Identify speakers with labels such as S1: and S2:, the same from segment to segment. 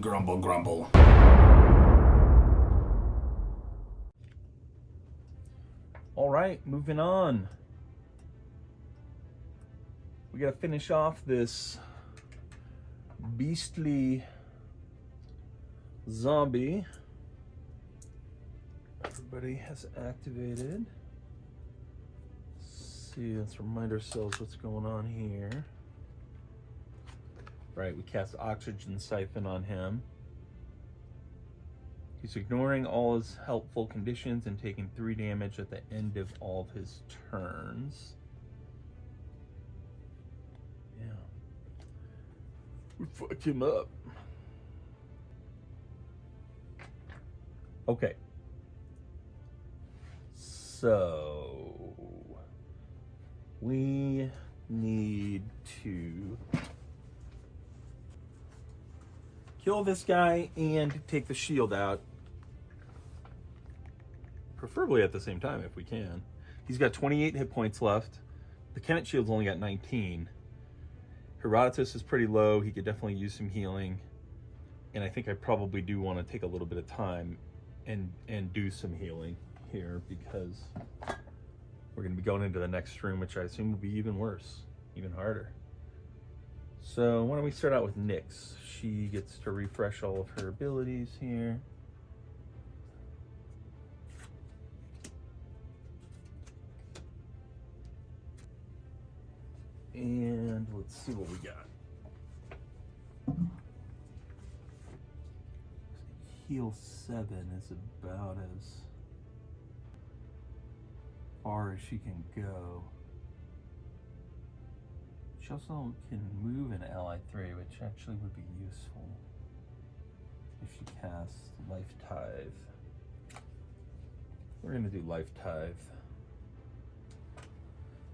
S1: Grumble, grumble. All right, moving on. We gotta finish off this beastly zombie. Everybody has activated. Let's see, let's remind ourselves what's going on here. Right, we cast Oxygen Siphon on him. He's ignoring all his helpful conditions and taking 3 damage at the end of all of his turns. Yeah. We fucked him up. Okay. So we need to kill this guy and take the shield out. Preferably at the same time if we can. He's got 28 hit points left. The Kemet shield's only got 19. Herodotus is pretty low. He could definitely use some healing. And I think I probably do want to take a little bit of time and do some healing here, because we're going to be going into the next room, which I assume will be even worse, even harder. So why don't we start out with Nyx? She gets to refresh all of her abilities here. And let's see what we got. Heal 7 is about as far as she can go. She also can move an ally 3, which actually would be useful if she casts Life Tithe. We're going to do Life Tithe.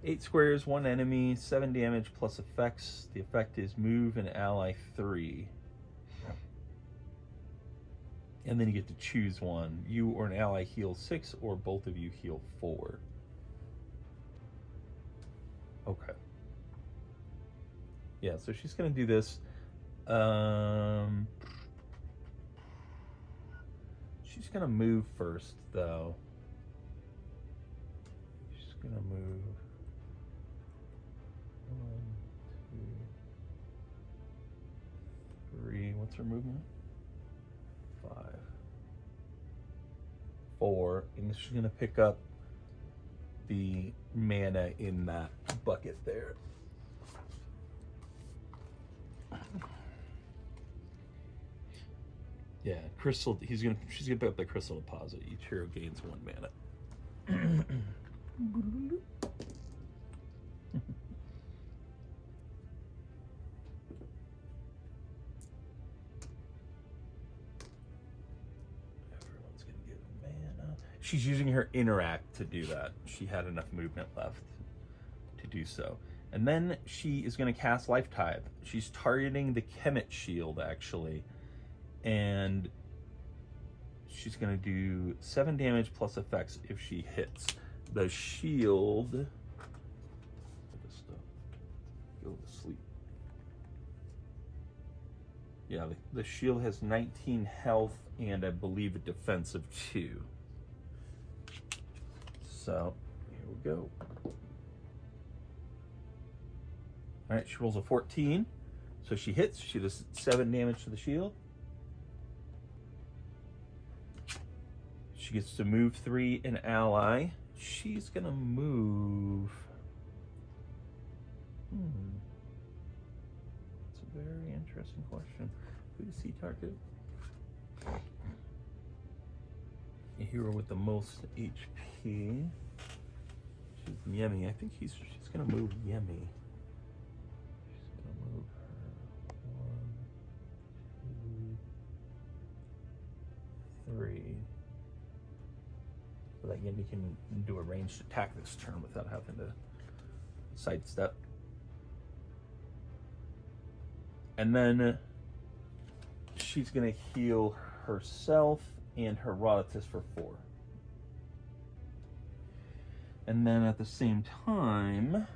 S1: 8 squares, 1 enemy, 7 damage plus effects. The effect is move an ally 3. And then you get to choose one. You or an ally heal 6, or both of you heal 4. Okay. Yeah, so she's gonna do this. She's gonna move first, though. She's gonna move 1, 2, 3. What's her movement? 5, 4, and she's gonna pick up the mana in that bucket there. Yeah, crystal. She's gonna pick up the crystal deposit. Each hero gains 1 mana. Everyone's gonna get mana. She's using her interact to do that. She had enough movement left to do so. And then she is going to cast Life Tithe. She's targeting the Kemet shield, actually. And she's going to do 7 damage plus effects if she hits. The shield... Just go to sleep. Yeah, the shield has 19 health and I believe a defense of 2. So, here we go. All right, she rolls a 14, so she hits. She does 7 damage to the shield. She gets to move 3 an ally. She's gonna move. It's a very interesting question. Who does he target? A hero with the most HP. She's Yemi. I think she's gonna move Yemi. Move her 1, 2, 3. So that Yemi can do a ranged attack this turn without having to sidestep. And then she's gonna heal herself and Herodotus for 4. And then at the same time,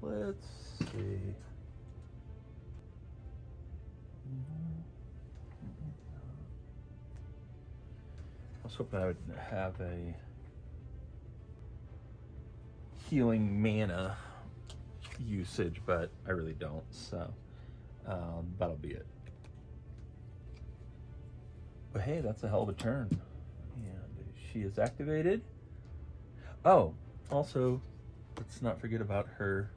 S1: let's see. I was hoping I would have a healing mana usage, but I really don't, so that'll be it. But hey, that's a hell of a turn. And she is activated. Oh, also, let's not forget about her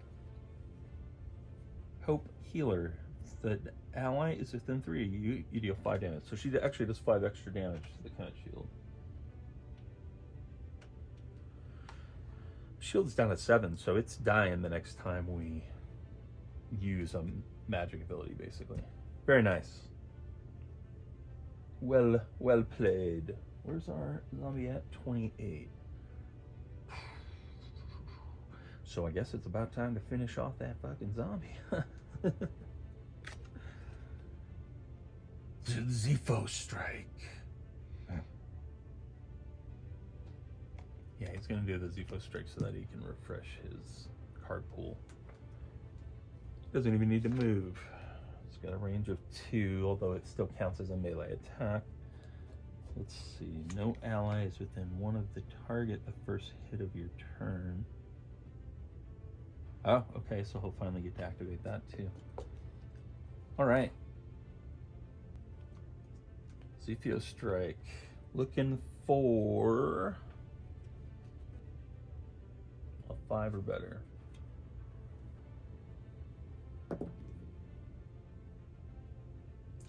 S1: Hope Healer. The ally is within 3, you deal 5 damage. So she actually does 5 extra damage to the Kennett shield. Shield's down at 7, so it's dying the next time we use a magic ability, basically. Very nice. Well played. Where's our zombie at? 28. So I guess it's about time to finish off that fucking zombie. Zepho Strike. Yeah, he's gonna do the Zepho Strike so that he can refresh his card pool. Doesn't even need to move. It's got a range of 2, although it still counts as a melee attack. Let's see, no allies within 1 of the target the first hit of your turn. Oh, okay, so he'll finally get to activate that too. All right. Zepho Strike. Looking for a 5 or better.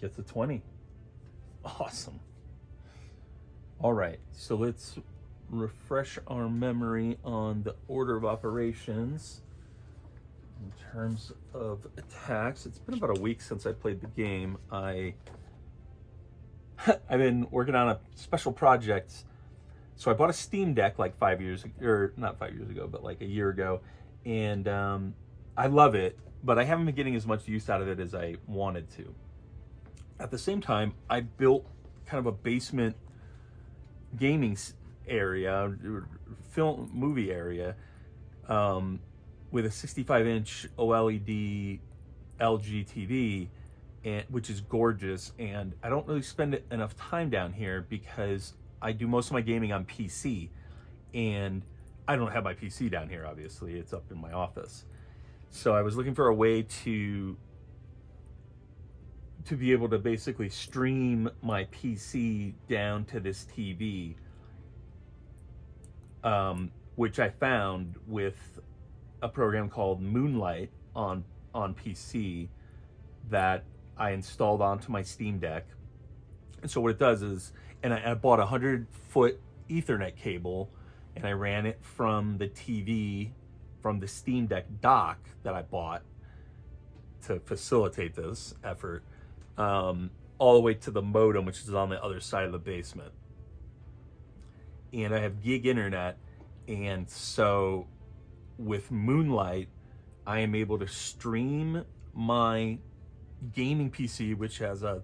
S1: Gets a 20. Awesome. All right, so let's refresh our memory on the order of operations. In terms of attacks, it's been about a week since I played the game. I've been working on a special project. So I bought a Steam Deck like 5 years, or not 5 years ago, but like a year ago. And I love it, but I haven't been getting as much use out of it as I wanted to. At the same time, I built kind of a basement gaming area, movie area, with a 65-inch OLED LG TV, which is gorgeous. And I don't really spend enough time down here because I do most of my gaming on PC, and I don't have my PC down here, obviously. It's up in my office. So I was looking for a way to be able to basically stream my PC down to this TV, which I found with a program called Moonlight on PC that I installed onto my Steam Deck. And so what it does is, and I bought a 100-foot Ethernet cable, and I ran it from the TV, from the Steam Deck dock that I bought to facilitate this effort, all the way to the modem, which is on the other side of the basement. And I have gig internet, and so with Moonlight, I am able to stream my gaming PC, which has a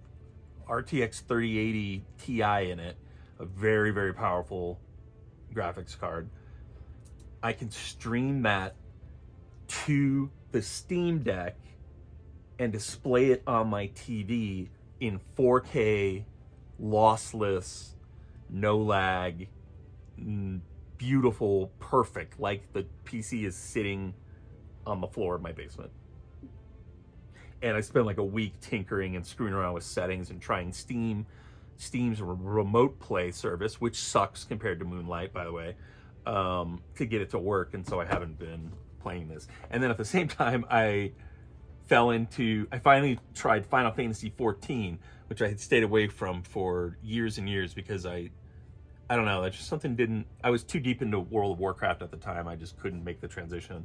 S1: RTX 3080 Ti in it, a very, very powerful graphics card. I can stream that to the Steam Deck and display it on my TV in 4K, lossless, no lag, beautiful, perfect, like the PC is sitting on the floor of my basement. And I spent like a week tinkering and screwing around with settings and trying Steam's remote play service, which sucks compared to Moonlight, by the way, to get it to work. And so I haven't been playing this. And then at the same time, I finally tried Final Fantasy XIV, which I had stayed away from for years and years because I don't know, that's just something I was too deep into World of Warcraft at the time. I just couldn't make the transition.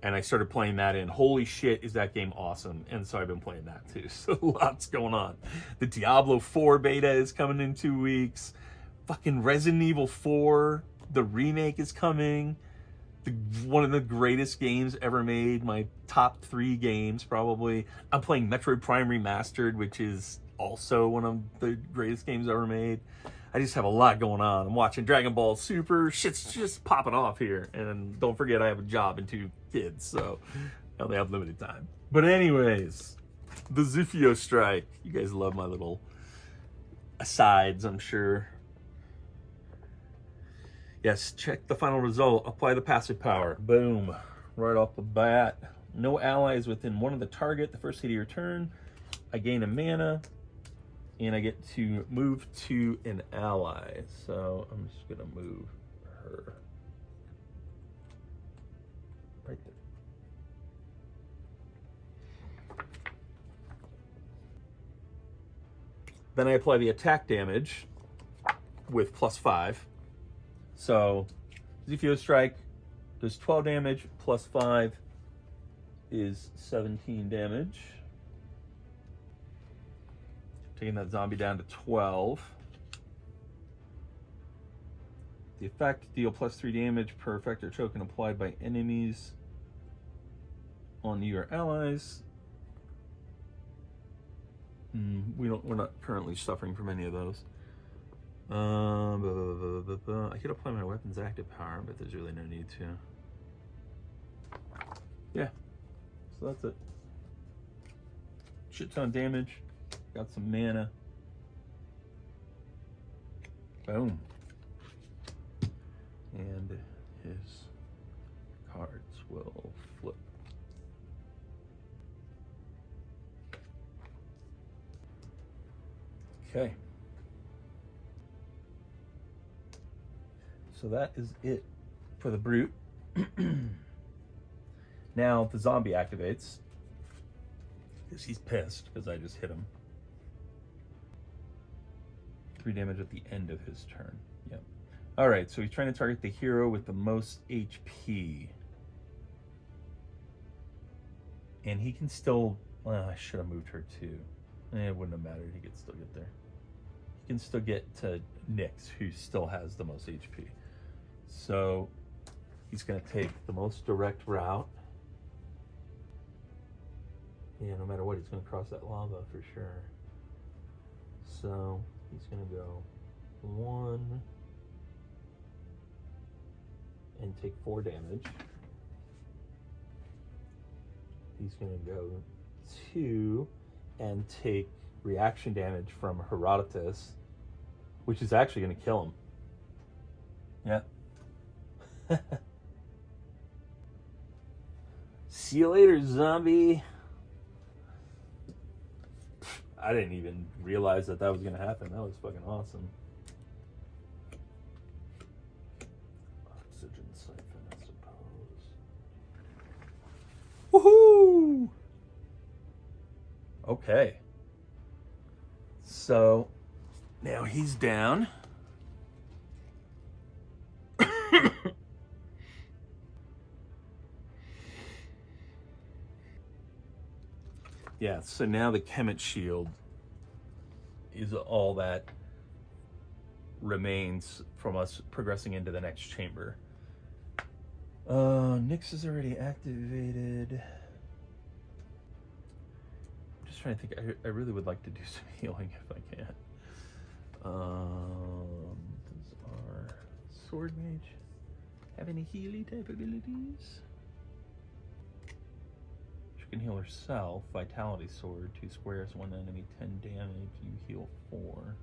S1: And I started playing that, and holy shit, is that game awesome. And so I've been playing that too. So lots going on. The Diablo 4 beta is coming in 2 weeks. Fucking Resident Evil 4, the remake is coming. One of the greatest games ever made. My top 3 games, probably. I'm playing Metroid Prime Remastered, which is also one of the greatest games ever made. I just have a lot going on. I'm watching Dragon Ball Super. Shit's just popping off here. And don't forget, I have a job and 2 kids, so I only have limited time. But anyways, The Zufio Strike. You guys love my little asides, I'm sure. Yes, check the final result. Apply the passive power. Boom. Right off the bat. No allies within one of the target. The first hit of your turn, I gain a mana, and I get to move to an ally. So I'm just going to move her right there. Then I apply the attack damage with +5. So Zufio Strike does 12 damage, +5 is 17 damage. Taking that zombie down to 12. The effect, deal +3 damage per effect or token applied by enemies on you or allies. We're not currently suffering from any of those. I could apply my weapon's active power, but there's really no need to. Yeah, so that's it. Shit ton of damage. Got some mana. Boom. And his cards will flip. Okay. So that is it for the brute. Now the zombie activates because he's pissed because I just hit him. 3 damage at the end of his turn. Yep. All right, so he's trying to target the hero with the most HP. And he can still, I should have moved her too. It wouldn't have mattered, he could still get there. He can still get to Nyx, who still has the most HP. So he's gonna take the most direct route. Yeah, no matter what, he's gonna cross that lava for sure. So he's gonna go 1 and take 4 damage. He's gonna go 2 and take reaction damage from Herodotus, which is actually gonna kill him. Yeah. See you later, zombie. I didn't even realize that was gonna happen. That was fucking awesome. Oxygen siphon, I suppose. Woohoo! Okay. So now he's down. Yeah, so now the Kemet shield is all that remains from us progressing into the next chamber. Nyx is already activated. I'm just trying to think. I really would like to do some healing if I can. Does our sword mage have any healy type abilities? She can heal herself. Vitality sword, 2 squares, 1 enemy, 10 damage. You heal 4.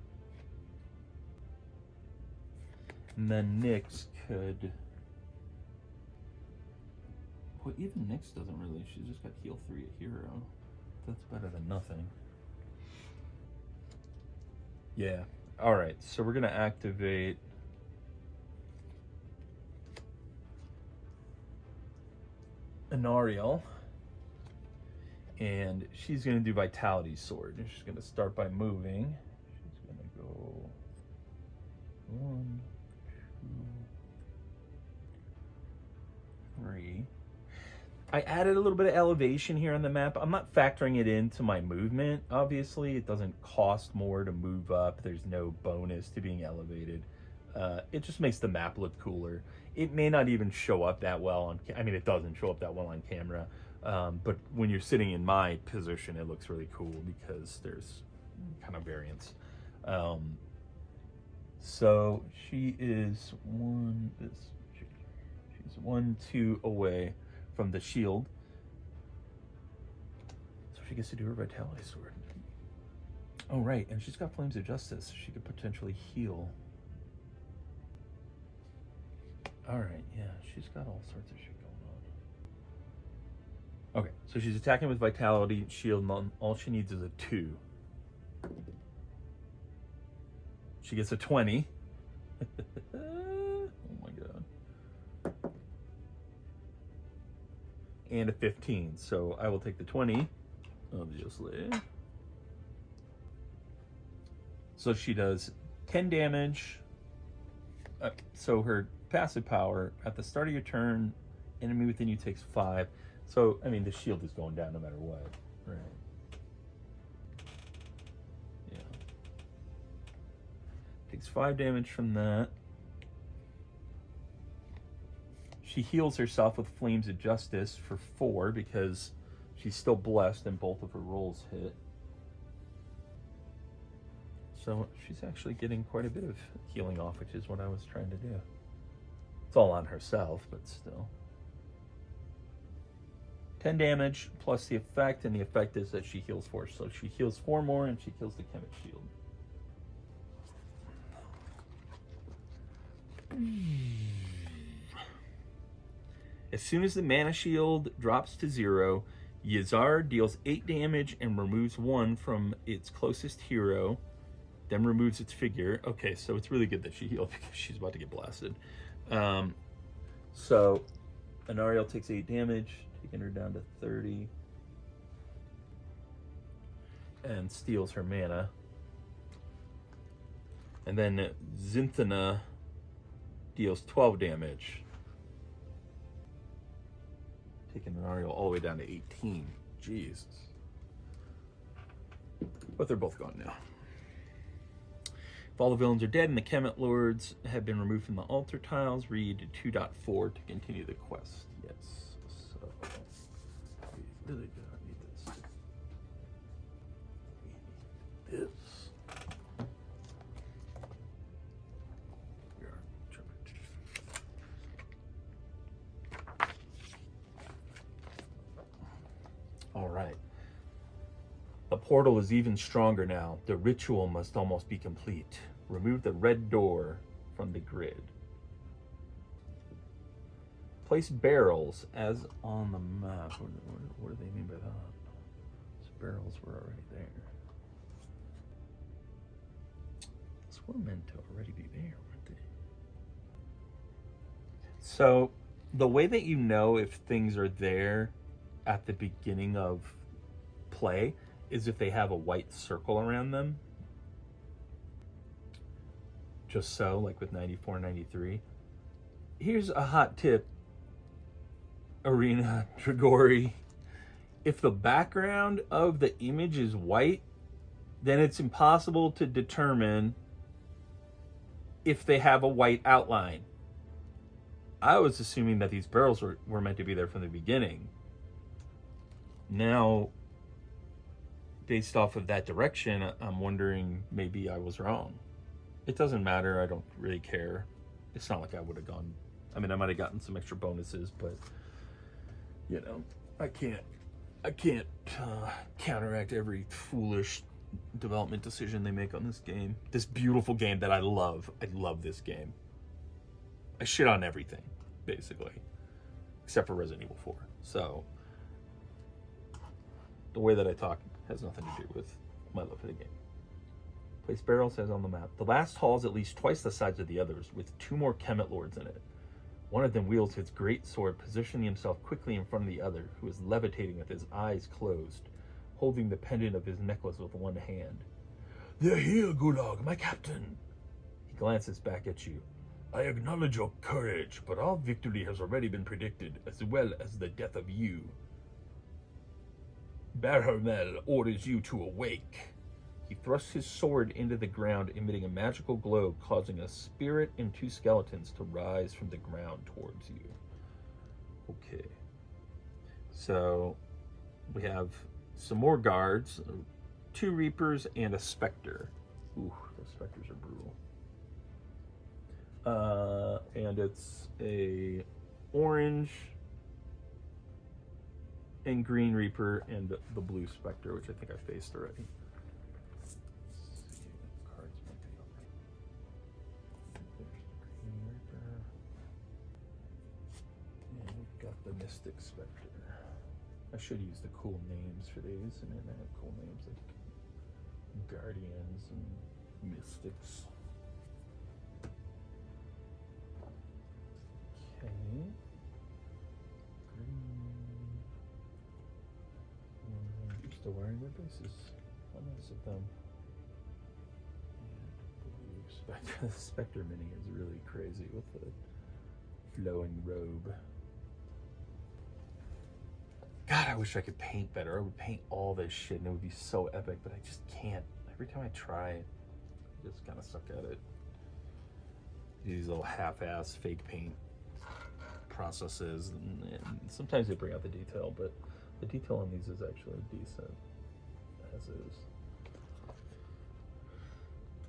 S1: And then Nyx could. Well, even Nyx doesn't really. She's just got heal 3 a hero. That's better than nothing. Yeah. Alright, so we're gonna activate Anariel. And she's gonna do Vitality Sword. And she's gonna start by moving. She's gonna go 1, 2, 3. I added a little bit of elevation here on the map. I'm not factoring it into my movement, obviously. It doesn't cost more to move up. There's no bonus to being elevated. It just makes the map look cooler. It may not even show up that well on, I mean, it doesn't show up that well on camera. But when you're sitting in my position, it looks really cool because there's kind of variance. So she is she's 1, 2 away from the shield. So she gets to do her Vitality Sword. Oh, right, and she's got Flames of Justice. She could potentially heal. All right, yeah, she's got all sorts of shit going on. Okay, so she's attacking with Vitality, Shield, and all she needs is a 2. She gets a 20. Oh my god. And a 15, so I will take the 20, obviously. So she does 10 damage. So her passive power, at the start of your turn, enemy within you takes 5. So, I mean, the shield is going down no matter what, right? Yeah. Takes 5 damage from that. She heals herself with Flames of Justice for 4 because she's still blessed and both of her rolls hit. So she's actually getting quite a bit of healing off, which is what I was trying to do. It's all on herself, but still. 10 damage plus the effect, and the effect is that she heals 4. So she heals 4 more, and she kills the Kemet Shield. As soon as the Mana Shield drops to 0, Yazar deals 8 damage and removes 1 from its closest hero, then removes its figure. Okay, so it's really good that she healed because she's about to get blasted. So Anariel takes 8 damage, taking her down to 30. And steals her mana. And then Zinthana deals 12 damage. Taking Anariel all the way down to 18. Jesus. But they're both gone now. If all the villains are dead and the Kemet Lords have been removed from the altar tiles, read 2.4 to continue the quest. Yes. So, we really do not need this. We need this. All right. The portal is even stronger now. The ritual must almost be complete. Remove the red door from the grid. Place barrels as on the map. What do they mean by that? Those barrels were already there. Those were meant to already be there, weren't they? So the way that you know if things are there at the beginning of play is if they have a white circle around them. Just so, like with 94, 93. Here's a hot tip, Arena Dragori. If the background of the image is white, then it's impossible to determine if they have a white outline. I was assuming that these barrels were meant to be there from the beginning. Now, based off of that direction, I'm wondering maybe I was wrong. It doesn't matter. I don't really care. It's not like I would have gone. I mean, I might have gotten some extra bonuses, but you know, I can't counteract every foolish development decision they make on this game. This beautiful game that I love. I love this game. I shit on everything, basically, except for Resident Evil 4. So the way that I talk has nothing to do with my love for the game. Place barrel says on the map. The last hall is at least twice the size of the others, with 2 more Kemet Lords in it. One of them wields his great sword, positioning himself quickly in front of the other, who is levitating with his eyes closed, holding the pendant of his necklace with one hand. "They're here, Gulag, my captain." He glances back at you. "I acknowledge your courage, but our victory has already been predicted, as well as the death of you. Barhamel orders you to awake." He thrusts his sword into the ground, emitting a magical glow, causing a spirit and 2 skeletons to rise from the ground towards you. Okay. So, we have some more guards, 2 Reapers, and a Spectre. Ooh, those Spectres are brutal. And it's a orange and Green Reaper and the Blue Spectre, which I think I faced already. Cards might be over. There's the Green Reaper. And we've got the Mystic Spectre. I should use the cool names for these. I mean, they have cool names like Guardians and Mystics. Okay. Green. Still wearing their bases. How nice of them. And blue Spectre. The Spectre Mini is really crazy with the flowing robe. God, I wish I could paint better. I would paint all this shit and it would be so epic, but I just can't. Every time I try, I just kind of suck at it. These little half-ass fake paint processes, and sometimes they bring out the detail, but the detail on these is actually decent, as is.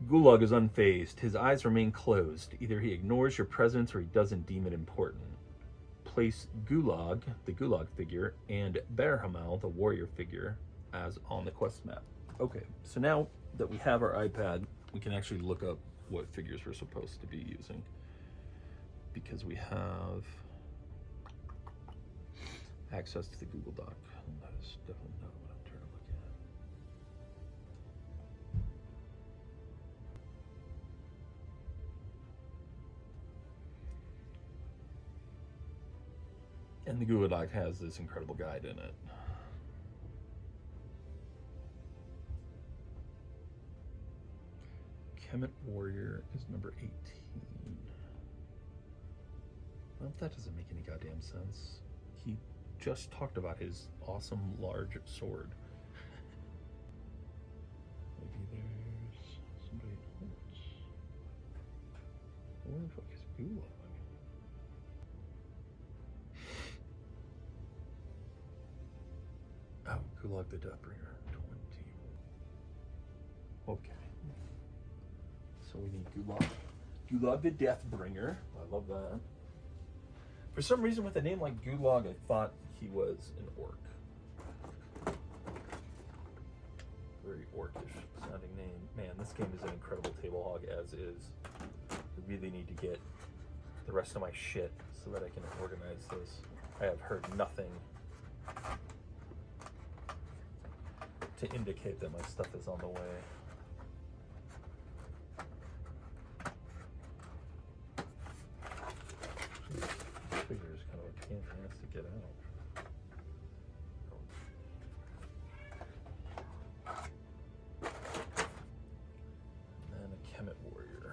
S1: Gulag is unfazed. His eyes remain closed. Either he ignores your presence or he doesn't deem it important. Place Gulag, the Gulag figure, and Berhamal, the warrior figure, as on the quest map. Okay, so now that we have our iPad, we can actually look up what figures we're supposed to be using, because we have access to the Google Doc. And that is definitely not what I'm trying to look at. And the Google Doc has this incredible guide in it. Kemet Warrior is number 18. Well, that doesn't make any goddamn sense. He just talked about his awesome large sword. Maybe there's somebody else. Where the fuck is Gulag? Oh, Gulag the Deathbringer, 20. Okay. So we need Gulag. Gulag the Deathbringer. I love that. For some reason, with a name like Gulag, I thought he was an orc. Very orcish sounding name. Man, this game is an incredible table hog as is. I really need to get the rest of my shit so that I can organize this. I have heard nothing to indicate that my stuff is on the way. This figure is kind of a pain in the ass to get out. And a Kemet Warrior.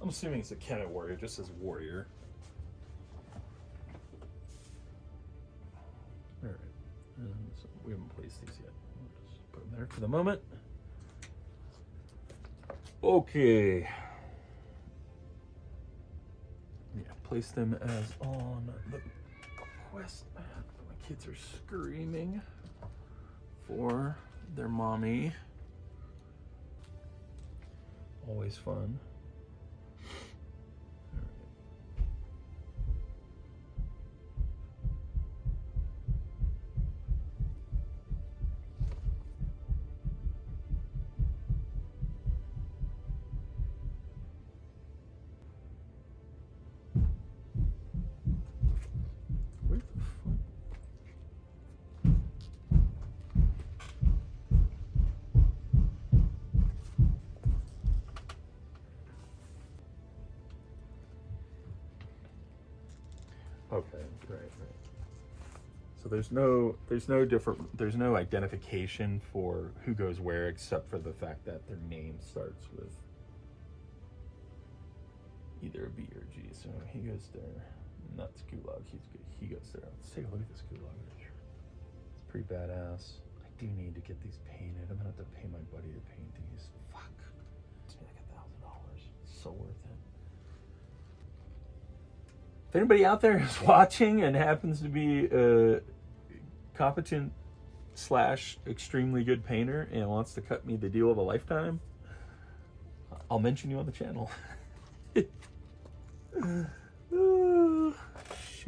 S1: I'm assuming it's a Kemet Warrior, just as Warrior. Alright. So we haven't placed these yet. We'll just put them there for the moment. Okay. Yeah, place them as on the quest map. My kids are screaming for their mommy. Always fun. Okay, right. So there's no identification for who goes where except for the fact that their name starts with either a B or G. So he goes there. And that's Gulag. He goes there. Let's take a look at this Gulag picture. It's pretty badass. I do need to get these painted. I'm gonna have to pay my buddy to paint these. Fuck. It's like $1,000. So worth it. If anybody out there is watching and happens to be a competent / extremely good painter and wants to cut me the deal of a lifetime, I'll mention you on the channel.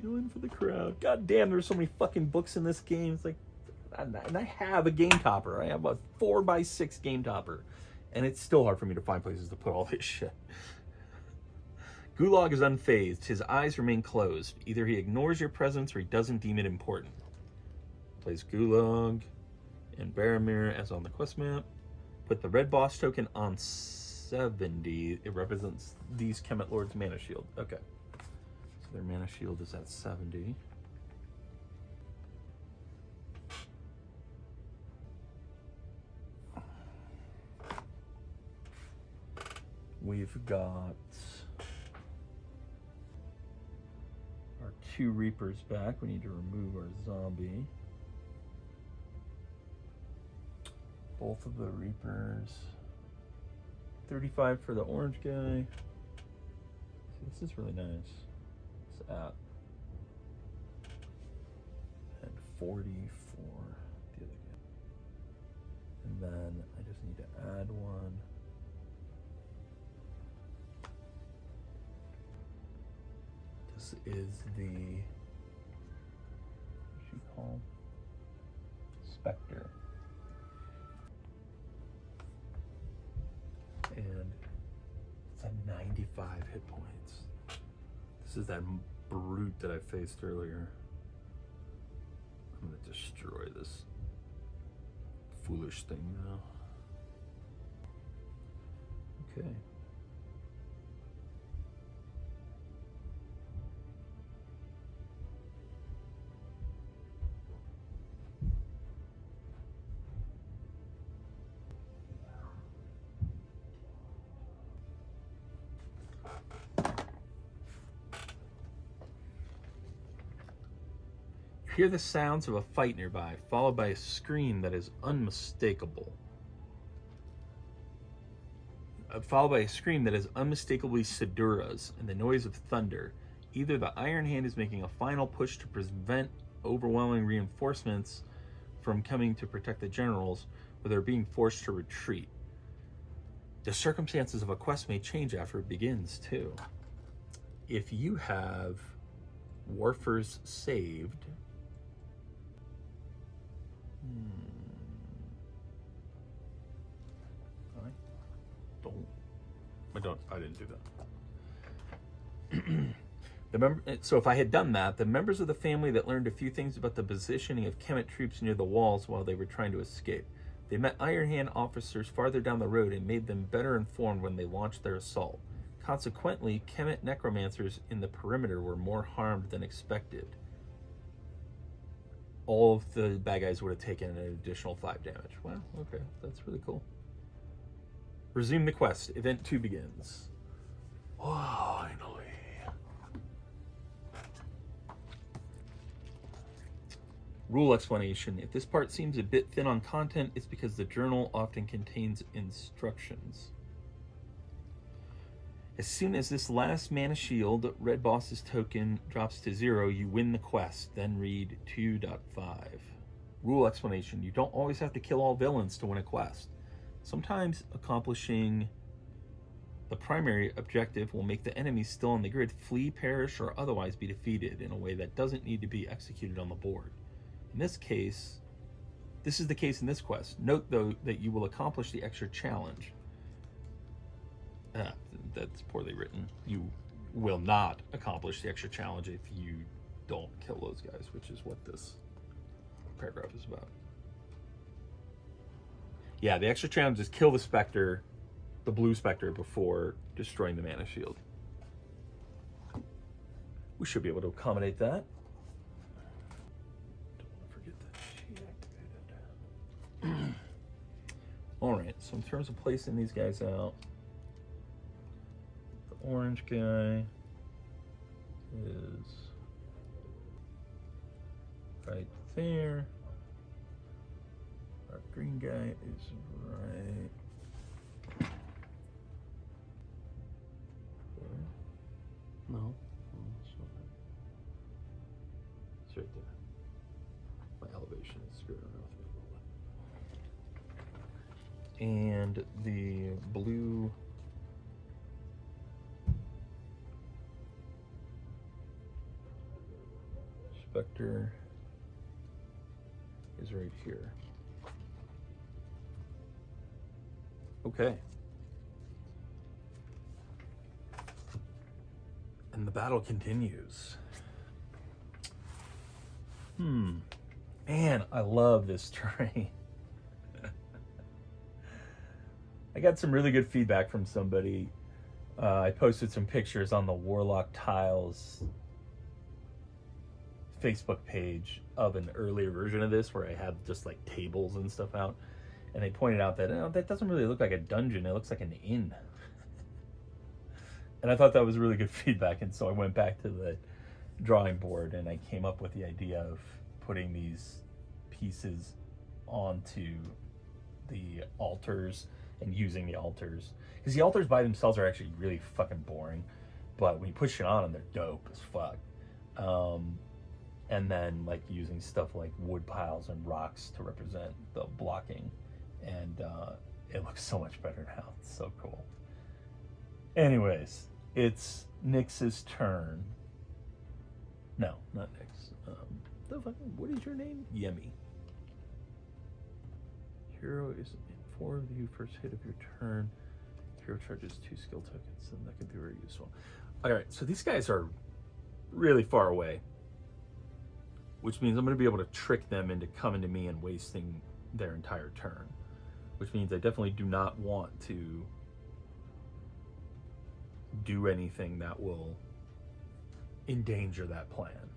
S1: Shilling for the crowd. God damn, there's so many fucking books in this game. It's like, and I have a game topper. I have a 4x6 game topper. And it's still hard for me to find places to put all this shit. Gulag is unfazed. His eyes remain closed. Either he ignores your presence or he doesn't deem it important. Place Gulag and Baromir as on the quest map. Put the red boss token on 70. It represents these Kemet Lords' mana shield. Okay. So their mana shield is at 70. We've got our 2 Reapers back. We need to remove our zombie. Both of the Reapers. 35 for the orange guy. See, this is really nice. It's at. And 40 for the other guy. And then I just need to add one. This is the, what you call, Spectre. And it's at 95 hit points. This is that brute that I faced earlier. I'm gonna destroy this foolish thing now. Okay. Hear the sounds of a fight nearby, followed by a scream that is unmistakable. Followed by a scream that is unmistakably Sidura's and the noise of thunder. Either the Iron Hand is making a final push to prevent overwhelming reinforcements from coming to protect the generals, or they're being forced to retreat. The circumstances of a quest may change after it begins, too. If you have Warfers saved, I didn't do that. So if I had done that, the members of the family that learned a few things about the positioning of Kemet troops near the walls while they were trying to escape. They met Iron Hand officers farther down the road and made them better informed when they launched their assault. Consequently, Kemet necromancers in the perimeter were more harmed than expected. All of the bad guys would have taken an additional 5 damage. Wow, okay, that's really cool. Resume the quest. Event 2 begins. Finally. Rule explanation. If this part seems a bit thin on content, it's because the journal often contains instructions. As soon as this last mana shield, red boss's token, drops to 0, you win the quest. Then read 2.5. Rule explanation. You don't always have to kill all villains to win a quest. Sometimes accomplishing the primary objective will make the enemies still on the grid flee, perish, or otherwise be defeated in a way that doesn't need to be executed on the board. In this case, this is the case in this quest. Note, though, that you will accomplish the extra challenge. That's poorly written. You will not accomplish the extra challenge if you don't kill those guys, which is what this paragraph is about. Yeah, the extra challenge is kill the Spectre, the blue Spectre, before destroying the mana shield. We should be able to accommodate that. Don't want to forget that she activated. All right, so in terms of placing these guys out, the orange guy is right there. Our green guy is right there. No, it's not there. It's right there. My elevation is screwed around with me a little bit. And the blue Spectre is right here. Okay. And the battle continues. Man, I love this terrain. I got some really good feedback from somebody. I posted some pictures on the Warlock Tiles Facebook page of an earlier version of this where I had just like tables and stuff out. And they pointed out that that doesn't really look like a dungeon. It looks like an inn. And I thought that was really good feedback. And so I went back to the drawing board and I came up with the idea of putting these pieces onto the altars and using the altars. Because the altars by themselves are actually really fucking boring. But when you push it on them, they're dope as fuck. And then like using stuff like wood piles and rocks to represent the blocking. And it looks so much better now. It's so cool. Anyways, it's Nyx's turn. No, not Nyx. What is your name? Yemi. Hero is informed you first hit of your turn. Hero charges 2 skill tokens, and that could be very useful. Alright, so these guys are really far away. Which means I'm going to be able to trick them into coming to me and wasting their entire turn. Which means I definitely do not want to do anything that will endanger that plan.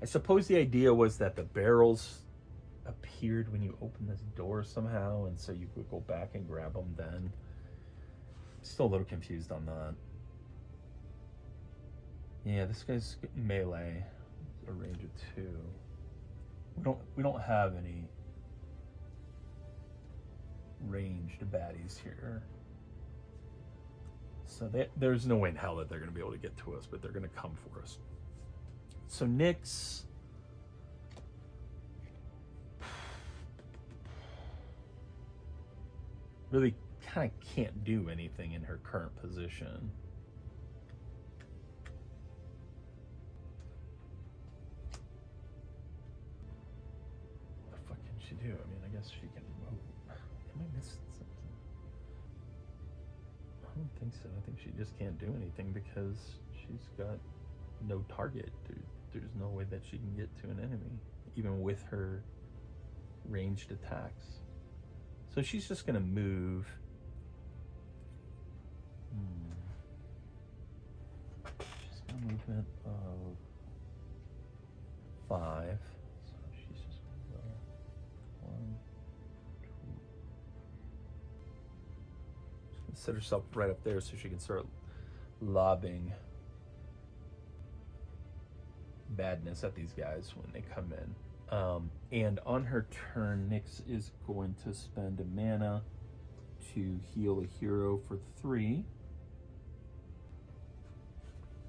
S1: I suppose the idea was that the barrels appeared when you open this door somehow, and so you could go back and grab them then. Still a little confused on that. Yeah, this guy's melee, a range of 2. We don't have any ranged baddies here. So there's no way in hell that they're going to be able to get to us, but they're going to come for us. So Nyx really kind of can't do anything in her current position. What the fuck can she do? I mean, I guess she can move. Am I missing something? I don't think so. I think she just can't do anything because she's got no target. There's no way that she can get to an enemy, even with her ranged attacks. So she's just gonna move. She's got a movement of 5. So she's just gonna go 1, 2. She's gonna set herself right up there so she can start lobbing badness at these guys when they come in. And on her turn, Nyx is going to spend a mana to heal a hero for 3.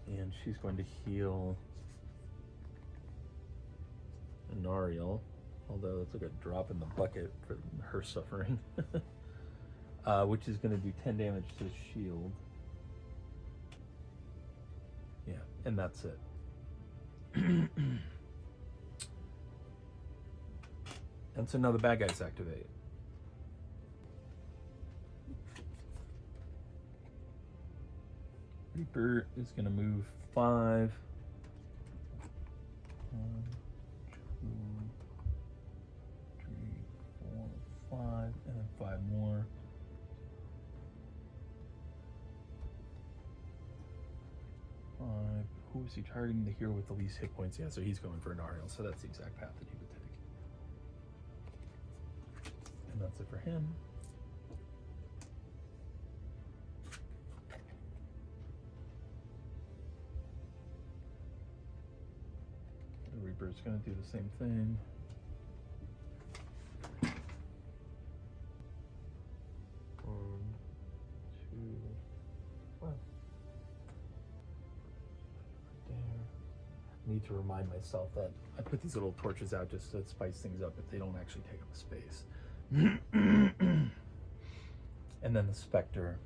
S1: And she's going to heal an Ariel, although it's like a drop in the bucket for her suffering. Which is going to do 10 damage to the shield. Yeah, and that's it. And so now the bad guys activate. Reaper is going to move 5. 1, 2, 3, 4, 5, and then 5 more. Who is he targeting? The hero with the least hit points. Yeah, so he's going for an Ariel, so that's the exact path that he would take. And that's it for him. The Reaper's going to do the same thing. Need to remind myself that I put these little torches out just to spice things up if they don't actually take up space. And then the Spectre.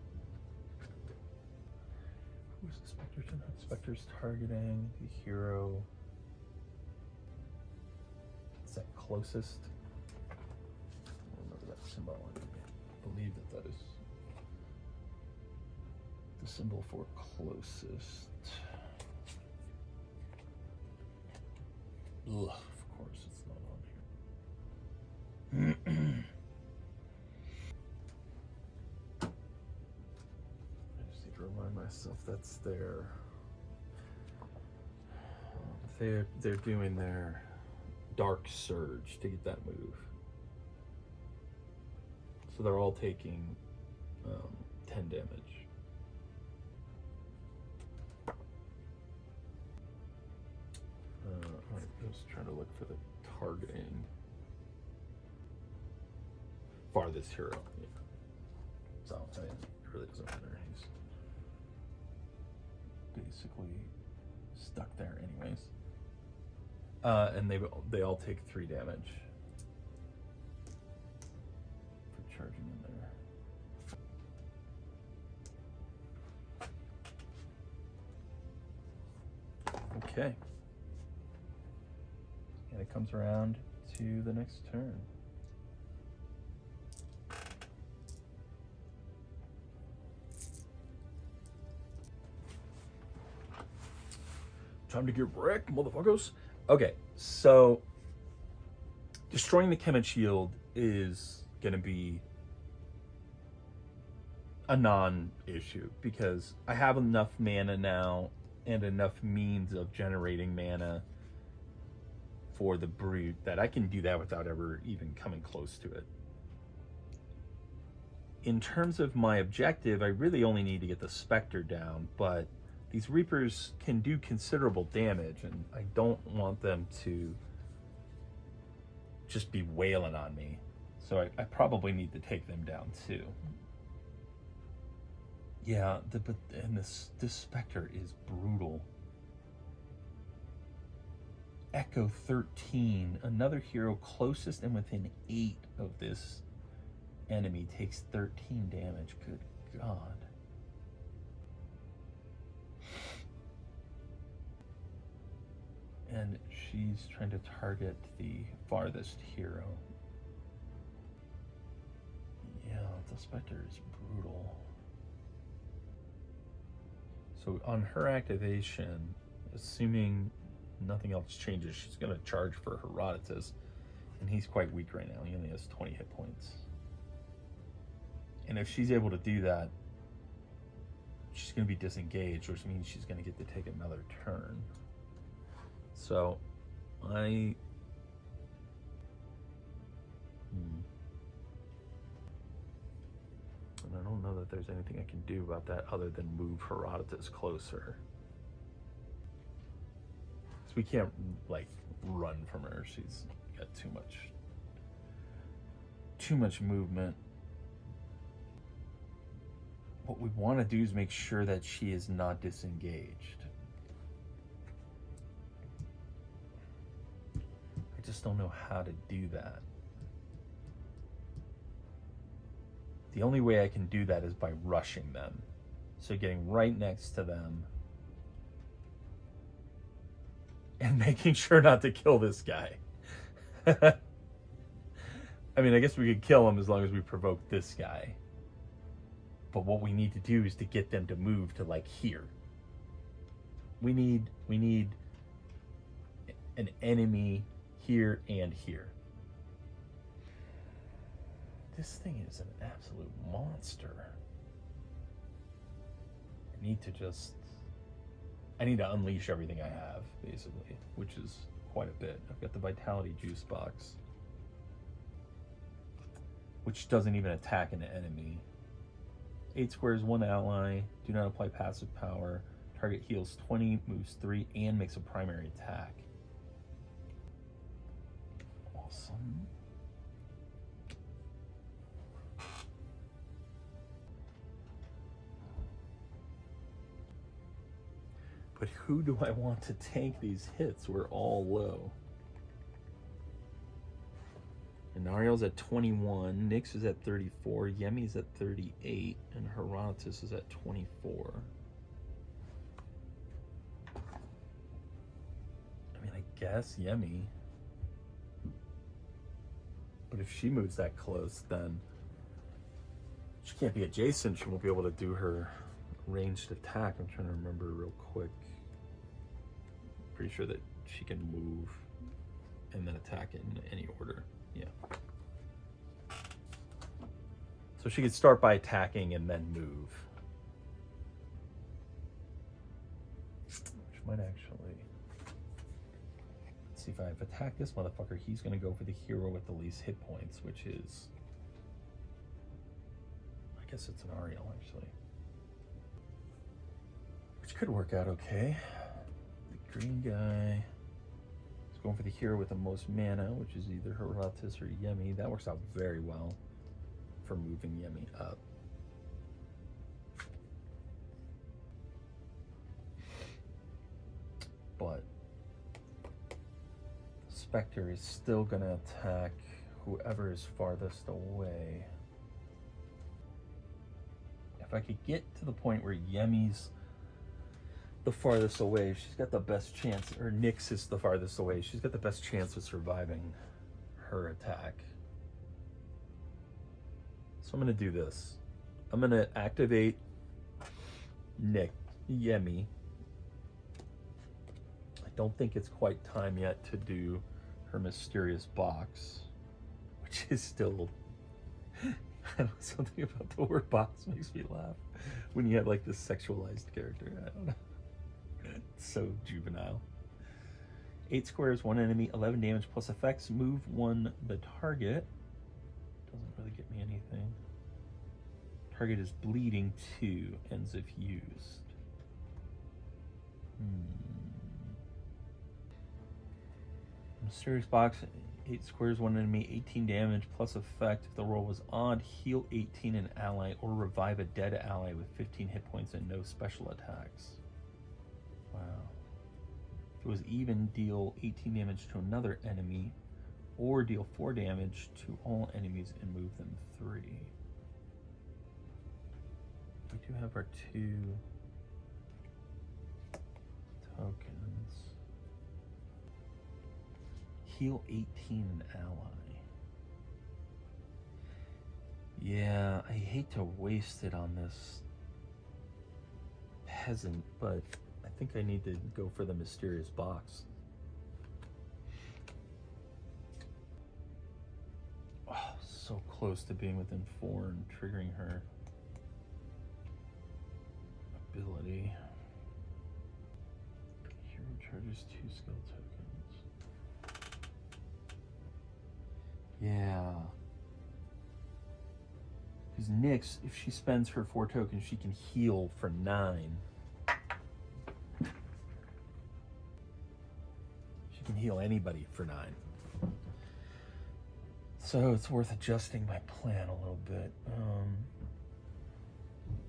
S1: Who's the Spectre Spectre's targeting the hero. Is that closest? Remember that symbol. I believe that is the symbol for closest. Ugh, of course it's not on here. I just need to remind myself that's there. They're doing their Dark Surge to get that move. So they're all taking 10 damage. I was trying to look for the targeting. Farthest hero. Yeah. So it really doesn't matter. He's basically stuck there anyways. And they all take 3 damage for charging in there. Okay. And it comes around to the next turn. Time to get wrecked, motherfuckers. Okay, so destroying the Kemet Shield is going to be a non-issue because I have enough mana now and enough means of generating mana for the Brute that I can do that without ever even coming close to it. In terms of my objective, I really only need to get the Spectre down, but these Reapers can do considerable damage, and I don't want them to just be wailing on me. So I probably need to take them down too. Yeah, this Spectre is brutal. Echo 13, another hero closest and within 8 of this enemy takes 13 damage. Good God. And she's trying to target the farthest hero. Yeah, the Spectre is brutal. So on her activation, assuming nothing else changes, she's going to charge for Herodotus. And he's quite weak right now. He only has 20 hit points. And if she's able to do that, she's going to be disengaged, which means she's going to get to take another turn. So, and I don't know that there's anything I can do about that other than move Herodotus closer. So we can't, like, run from her. She's got too much movement. What we want to do is make sure that she is not disengaged. I just don't know how to do that. The only way I can do that is by rushing them. So getting right next to them and making sure not to kill this guy. I mean, I guess we could kill him as long as we provoke this guy. But what we need to do is to get them to move to, like, here. We need an enemy here and here. This thing is an absolute monster. I need to unleash everything I have, basically, which is quite a bit. I've got the Vitality Juice box, which doesn't even attack an enemy. 8 squares, 1 ally, do not apply passive power, target heals 20, moves 3, and makes a primary attack. Awesome. But who do I want to take these hits? We're all low. And Ariel's at 21, Nyx is at 34, Yemi's at 38, and Herodotus is at 24. guess Yemi. But if she moves that close, then she can't be adjacent. She won't be able to do her ranged attack. I'm trying to remember real quick. Pretty sure that she can move and then attack in any order. Yeah. So she could start by attacking and then move. Which might actually... Let's see if I've attacked this motherfucker. He's going to go for the hero with the least hit points, which is... I guess it's an Ariel, actually. Which could work out okay. The green guy is going for the hero with the most mana, which is either Heratis or Yemi. That works out very well for moving Yemi up. But Spectre is still going to attack whoever is farthest away. If I could get to the point where Yemi's the farthest away, she's got the best chance, or Nyx is the farthest away, she's got the best chance of surviving her attack. So I'm going to do this. I'm going to activate Yemi. I don't think it's quite time yet to do her mysterious box, which is still... Something about the word box makes me laugh when you have like this sexualized character. I don't know. It's so juvenile. 8 squares, 1 enemy, 11 damage plus effects. Move 1 the target. Doesn't really get me anything. Target is bleeding 2. Ends if used. Mysterious box. 8 squares, 1 enemy, 18 damage plus effect. If the roll was odd, heal 18 an ally or revive a dead ally with 15 hit points and no special attacks. Wow. If it was even, deal 18 damage to another enemy or deal 4 damage to all enemies and move them 3. We do have our 2 tokens. Heal 18 an ally. Yeah, I hate to waste it on this peasant, but I think I need to go for the mysterious box. Oh, so close to being within 4 and triggering her ability. Hero charges 2 skill tokens. Yeah. Because Nyx, if she spends her 4 tokens, she can heal for 9. She can heal anybody for 9. So it's worth adjusting my plan a little bit.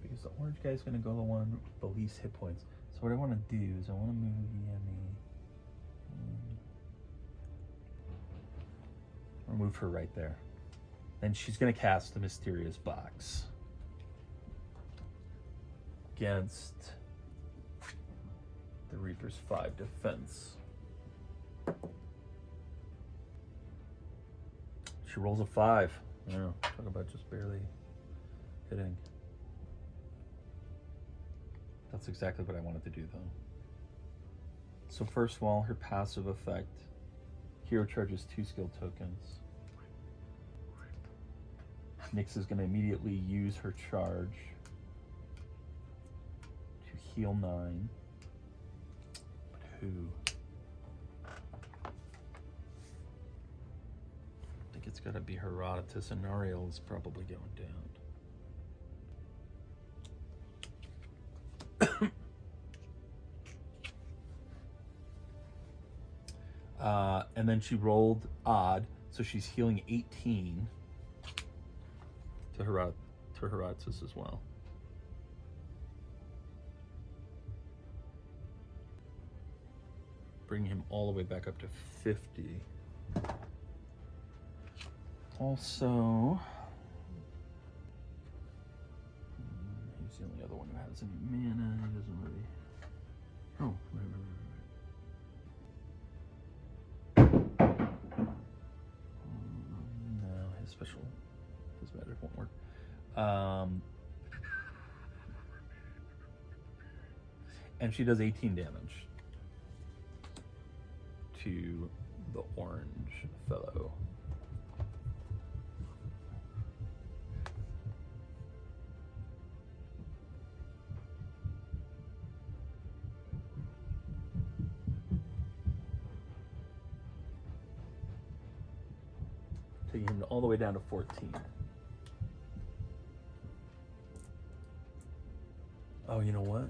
S1: Because the orange guy's going to go the one with the least hit points. So what I want to do is I want to move Yemi. I'll move her right there. Then she's going to cast the mysterious box against the Reaper's 5 defense. She rolls a 5. Yeah, talk about just barely hitting. That's exactly what I wanted to do, though. So first of all, her passive effect. Hero charges 2 skill tokens. Nyx is going to immediately use her charge to heal 9. But who? I think it's got to be Herodotus, and Ariel is probably going down. And then she rolled odd, so she's healing 18 to Herodotus as well. Bring him all the way back up to 50. Also, he's the only other one who has any mana. He doesn't really... Oh, right. his magic won't work. And she does 18 damage to the orange fellow. Taking him all the way down to 14. Oh, you know what?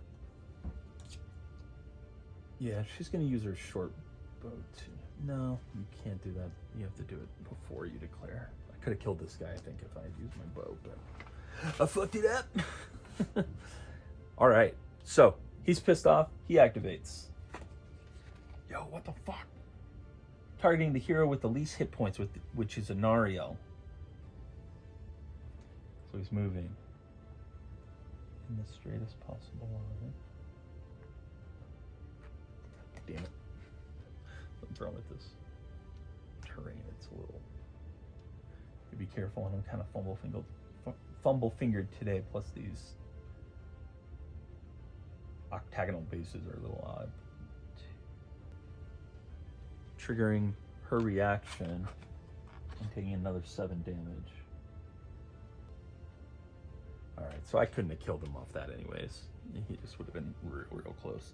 S1: Yeah, she's going to use her short bow too. No, you can't do that. You have to do it before you declare. I could have killed this guy, I think, if I had used my bow, but I fucked it up. All right, so he's pissed off. He activates. Yo, what the fuck? Targeting the hero with the least hit points, which is Anariel. So he's moving in the straightest possible line. Damn it. Something's wrong with this terrain. It's a little... You be careful, and I'm kind of fumble-fingered today, plus these octagonal bases are a little odd. Triggering her reaction and taking another 7 damage. All right, so I couldn't have killed him off that anyways. He just would have been real close.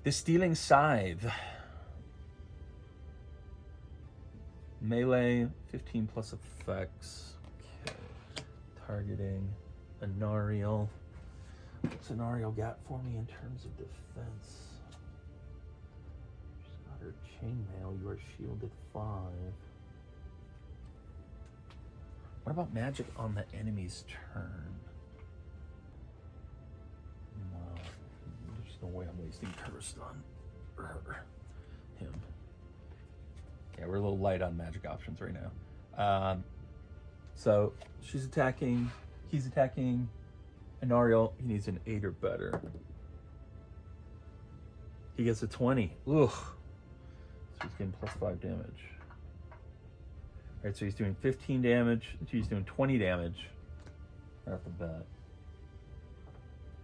S1: The Stealing Scythe. Melee, 15 plus effects. Okay. Targeting Anariel. What's Anariel got for me in terms of defense? She's got her chainmail. You are shielded 5. What about magic on the enemy's turn? No, there's no way I'm wasting Cursed on him. Yeah, we're a little light on magic options right now. So she's attacking, he's attacking Anariel. He needs an 8 or better. He gets a 20. Ugh. So he's getting plus 5 damage. All right, so he's doing 15 damage. He's doing 20 damage right off the bat.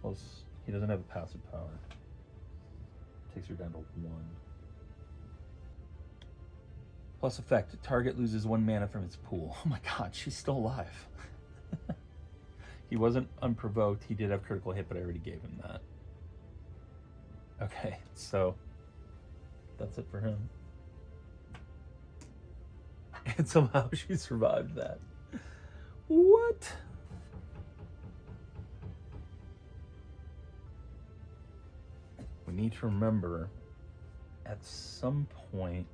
S1: Plus, he doesn't have a passive power. Takes her down to 1. Plus effect, target loses 1 mana from its pool. Oh my god, she's still alive. He wasn't unprovoked. He did have critical hit, but I already gave him that. Okay, so that's it for him. And somehow she survived that. What? We need to remember at some point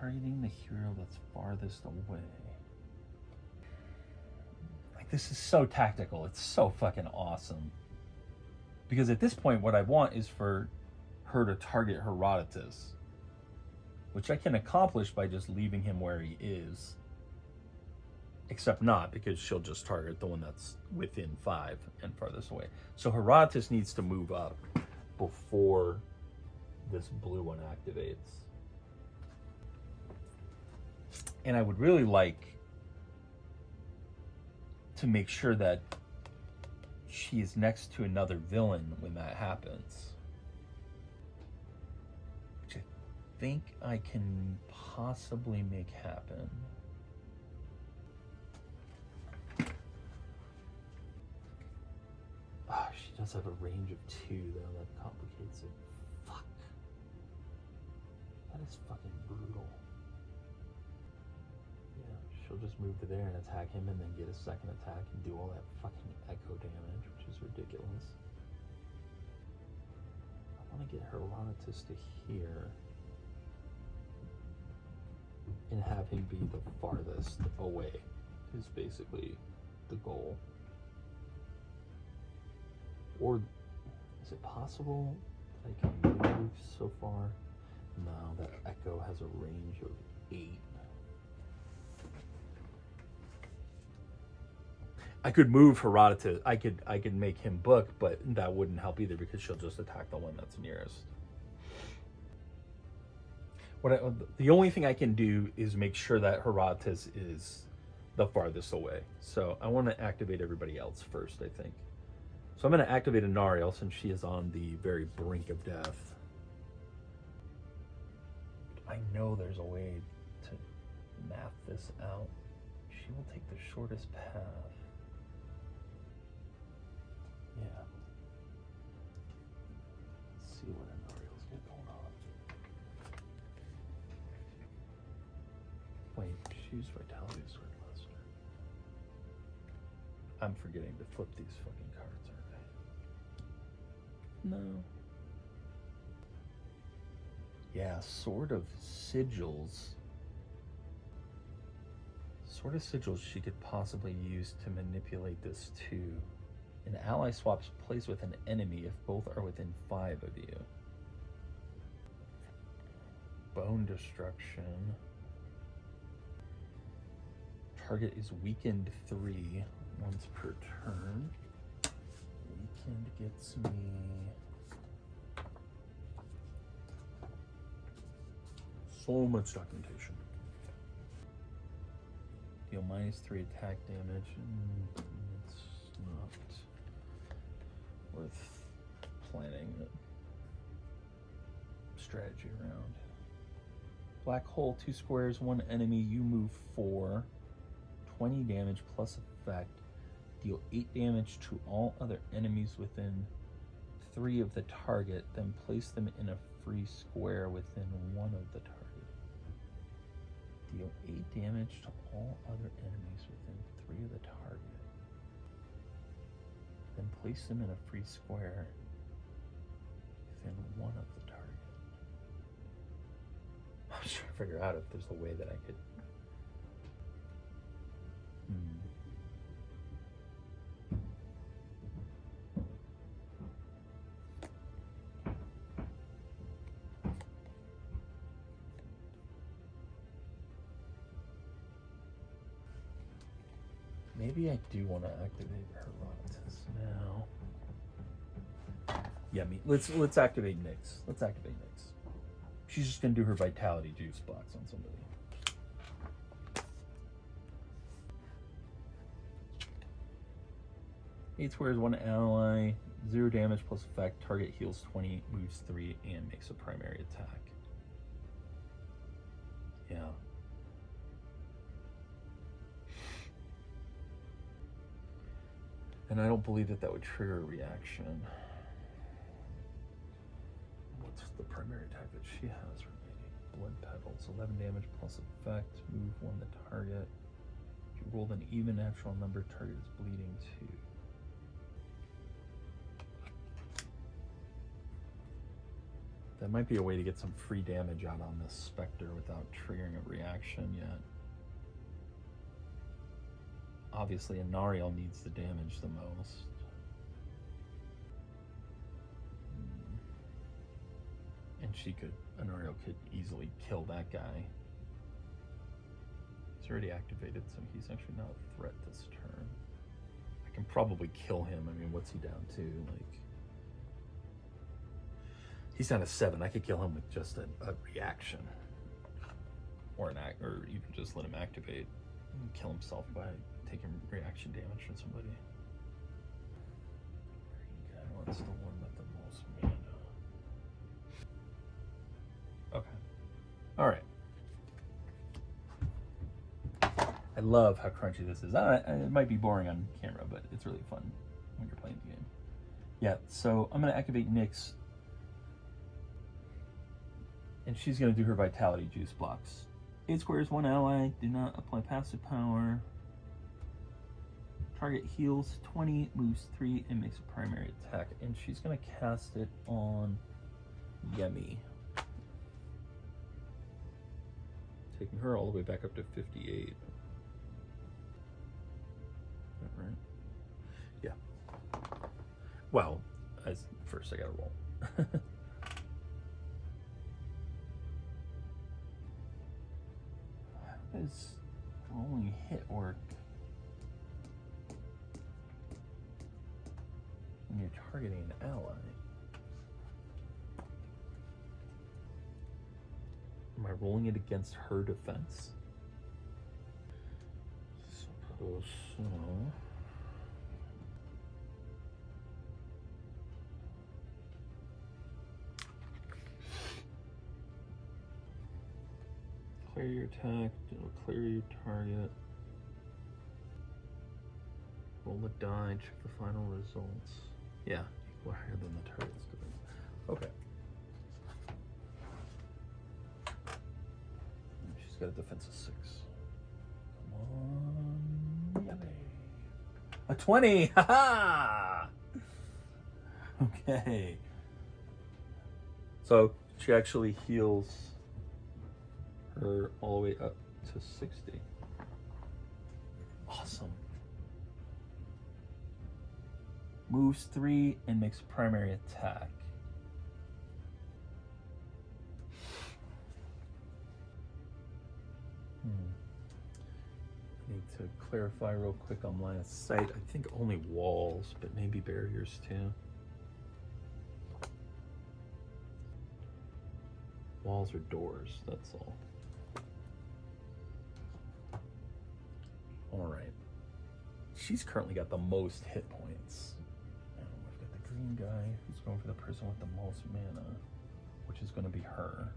S1: targeting the hero that's farthest away. Like, this is so tactical. It's so fucking awesome. Because at this point, what I want is for her to target Herodotus, which I can accomplish by just leaving him where he is. Except not, because she'll just target the one that's within 5 and farthest away. So Herodotus needs to move up before this blue one activates. And I would really like to make sure that she is next to another villain when that happens. Which I think I can possibly make happen. Oh, she does have a range of 2 though, that complicates it. Fuck. That is fucking brutal. Yeah, she'll just move to there and attack him and then get a second attack and do all that fucking echo damage, which is ridiculous. I want to get Herodotus to here and have him be the farthest away is basically the goal. Or is it possible that I can move so far? No, that echo has a range of 8. I could move Herodotus. I could make him book, but that wouldn't help either because she'll just attack the one that's nearest. The only thing I can do is make sure that Herodotus is the farthest away. So I want to activate everybody else first, I think. So I'm going to activate Anariel since she is on the very brink of death. I know there's a way to map this out. She will take the shortest path. Yeah. Let's see what Anariel's got going on. Wait, she used Vitality Sword Master. I'm forgetting to flip these fucking cards, aren't I? No. Yeah, Sword of Sigils. Sword of Sigils she could possibly use to manipulate this too. An ally swaps place with an enemy if both are within 5 of you. Bone Destruction. Target is weakened 3 once per turn. Weakened gets me... so much documentation. Deal -3 attack damage. It's not worth planning a strategy around. Black hole, 2 squares, 1 enemy. You move 4. 20 damage plus effect. Deal 8 damage to all other enemies within 3 of the target. Then place them in a free square within 1 of the target. Deal 8 damage to all other enemies within 3 of the target. Then place them in a free square within 1 of the target. I'm just trying to figure out if there's a way that I could... Maybe I do want to activate Herodotus now. Yeah, let's activate Nyx. Let's activate Nyx. She's just gonna do her vitality juice box on somebody. 8 squares, 1 ally, 0 damage plus effect. Target heals 20, moves 3, and makes a primary attack. Yeah. And I don't believe that that would trigger a reaction. What's the primary attack that she has remaining? Blood Petals, 11 damage plus effect. Move 1 to target. If you rolled an even natural number, target is bleeding 2. That might be a way to get some free damage out on this Spectre without triggering a reaction yet. Obviously, Anariel needs the damage the most. And Anariel could easily kill that guy. He's already activated, so he's actually not a threat this turn. I can probably kill him. I mean, what's he down to? Like, he's down to 7. I could kill him with just a reaction, or even just let him activate and kill himself by taking reaction damage from somebody. Green guy wants the one with the most mana. Okay. All right. I love how crunchy this is. It might be boring on camera, but it's really fun when you're playing the game. Yeah, so I'm going to activate Nyx. And she's going to do her Vitality Juice blocks. 8 squares, 1 ally. Do not apply passive power. Target heals 20, moves 3, and makes a primary attack. And she's going to cast it on Yemi. Taking her all the way back up to 58. Is that right? Yeah. Well, first I got to roll. How does rolling hit work when you're targeting an ally? Am I rolling it against her defense? Suppose so. Clear your attack, it'll clear your target. Roll a die, check the final results. Yeah, equal or higher than the target's defense. Okay. She's got a defense of 6. Come on, yummy. A 20! Ha-ha! Okay. So she actually heals her all the way up to 60. Awesome. Moves 3 and makes primary attack. I need to clarify real quick on line of sight. I think only walls, but maybe barriers too. Walls or doors, that's all. All right. She's currently got the most hit points. And we've got the green guy who's going for the person with the most mana, which is going to be her.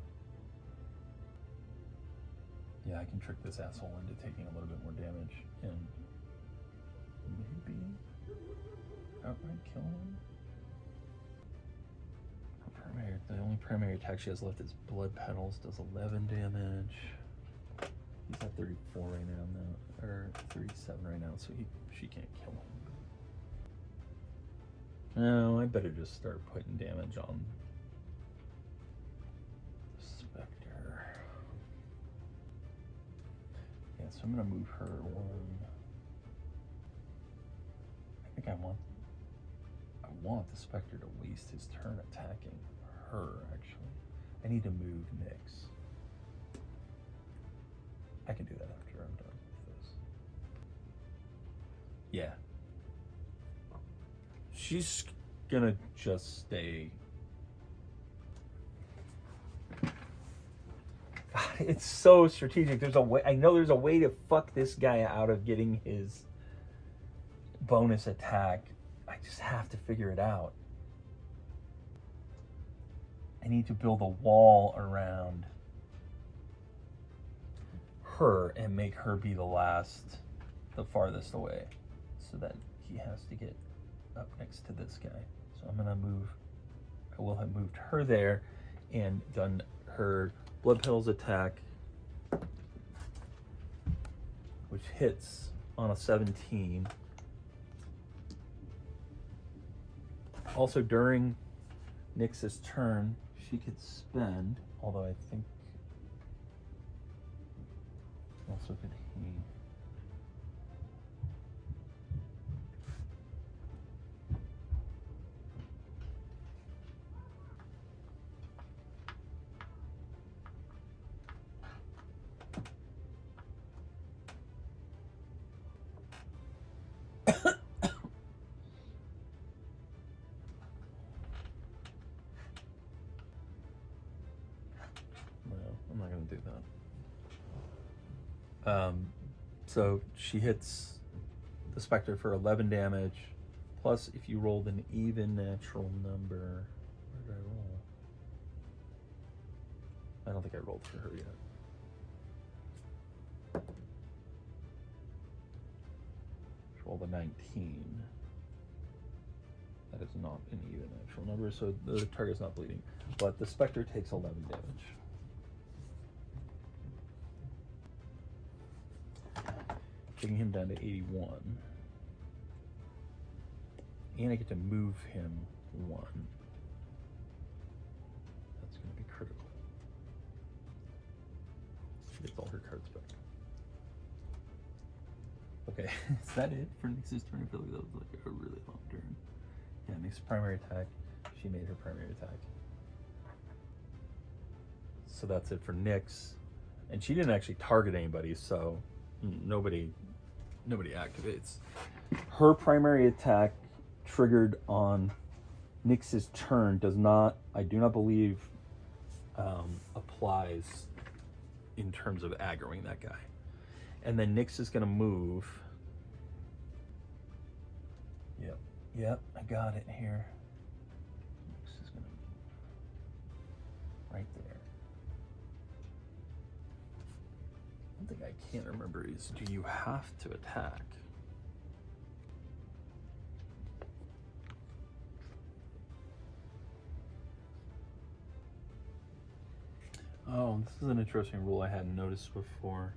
S1: Yeah, I can trick this asshole into taking a little bit more damage and maybe outright kill him. The only primary attack she has left is Blood Petals, does 11 damage. He's at 34 right now, or 37 right now, so she can't kill him. No, I better just start putting damage on the Spectre. Yeah, so I'm gonna move her 1. I think I want the Spectre to waste his turn attacking her, actually. I need to move Nyx. I can do that after I'm done with this. Yeah. She's gonna just stay. God, it's so strategic. There's a way. I know there's a way to fuck this guy out of getting his bonus attack. I just have to figure it out. I need to build a wall around her and make her be the farthest away, so that he has to get up next to this guy. So I will have moved her there and done her Blood Petals attack, which hits on a 17. Also, during Nyx's turn, she could spend, although I think also could he. I'm not going to do that. So she hits the Spectre for 11 damage, plus if you rolled an even natural number. Where did I roll? I don't think I rolled for her yet. Roll the 19. That is not an even natural number, so the target's not bleeding. But the Spectre takes 11 damage. Taking him down to 81. And I get to move him 1. That's going to be critical. She gets all her cards back. Okay, is that it for Nyx's turn? I feel like that was like a really long turn. Yeah, Nyx's primary attack. She made her primary attack. So that's it for Nyx. And she didn't actually target anybody, so nobody activates. Her primary attack triggered on Nyx's turn I do not believe applies in terms of aggroing that guy. And then Nyx is going to move. Yep, I got it here. Nyx is going to move right there. One thing I can't remember is, do you have to attack? Oh, this is an interesting rule I hadn't noticed before.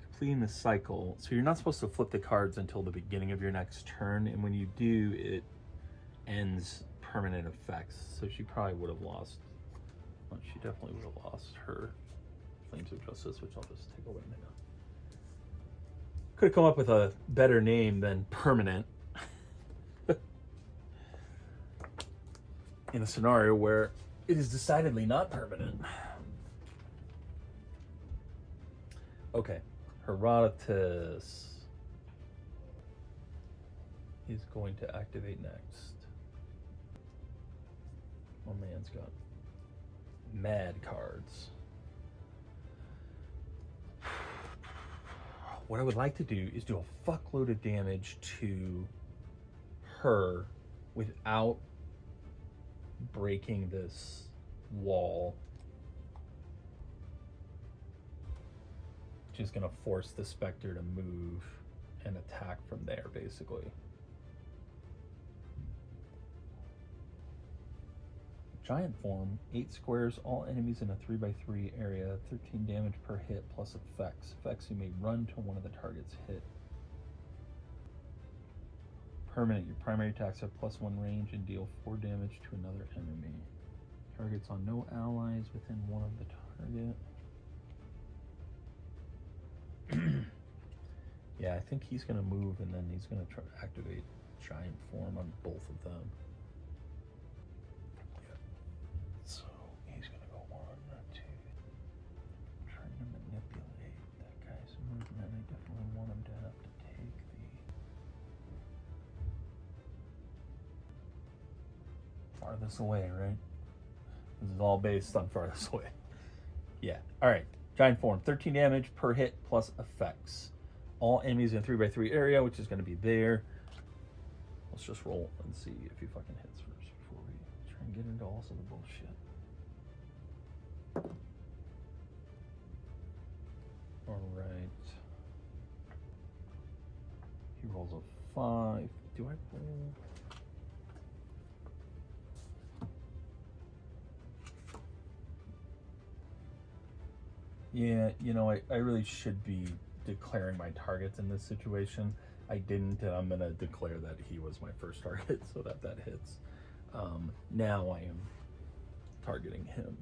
S1: Completing the cycle. So you're not supposed to flip the cards until the beginning of your next turn, and when you do, it ends permanent effects. So she probably would have lost, well, she definitely would have lost her Flames of Justice, which I'll just take away now. Could have come up with a better name than permanent in a scenario where it is decidedly not permanent. Okay, Herodotus is going to activate next. My man's got mad cards. What I would like to do is do a fuckload of damage to her without breaking this wall, which is going to force the Spectre to move and attack from there, basically. Giant form, 8 squares, all enemies in a 3x3 area, 13 damage per hit plus effects. Effects, you may run to one of the targets hit. Permanent, your primary attacks have +1 range and deal 4 damage to another enemy. Targets on no allies within one of the target. Yeah, I think he's going to move, and then he's going to try to activate giant form on both of them. Yeah. So he's going to go 1, 2. Trying to manipulate that guy's movement. I definitely want him to have to take the farthest away, right? This is all based on farthest away. Yeah. All right. Giant form, 13 damage per hit plus effects. All enemies in a 3x3 area, which is going to be there. Let's just roll and see if he fucking hits first before we try and get into also the bullshit. All right. He rolls a 5. Do I roll? Yeah, you know, I really should be declaring my targets in this situation. I didn't, and I'm going to declare that he was my first target so that that hits. Now I am targeting him.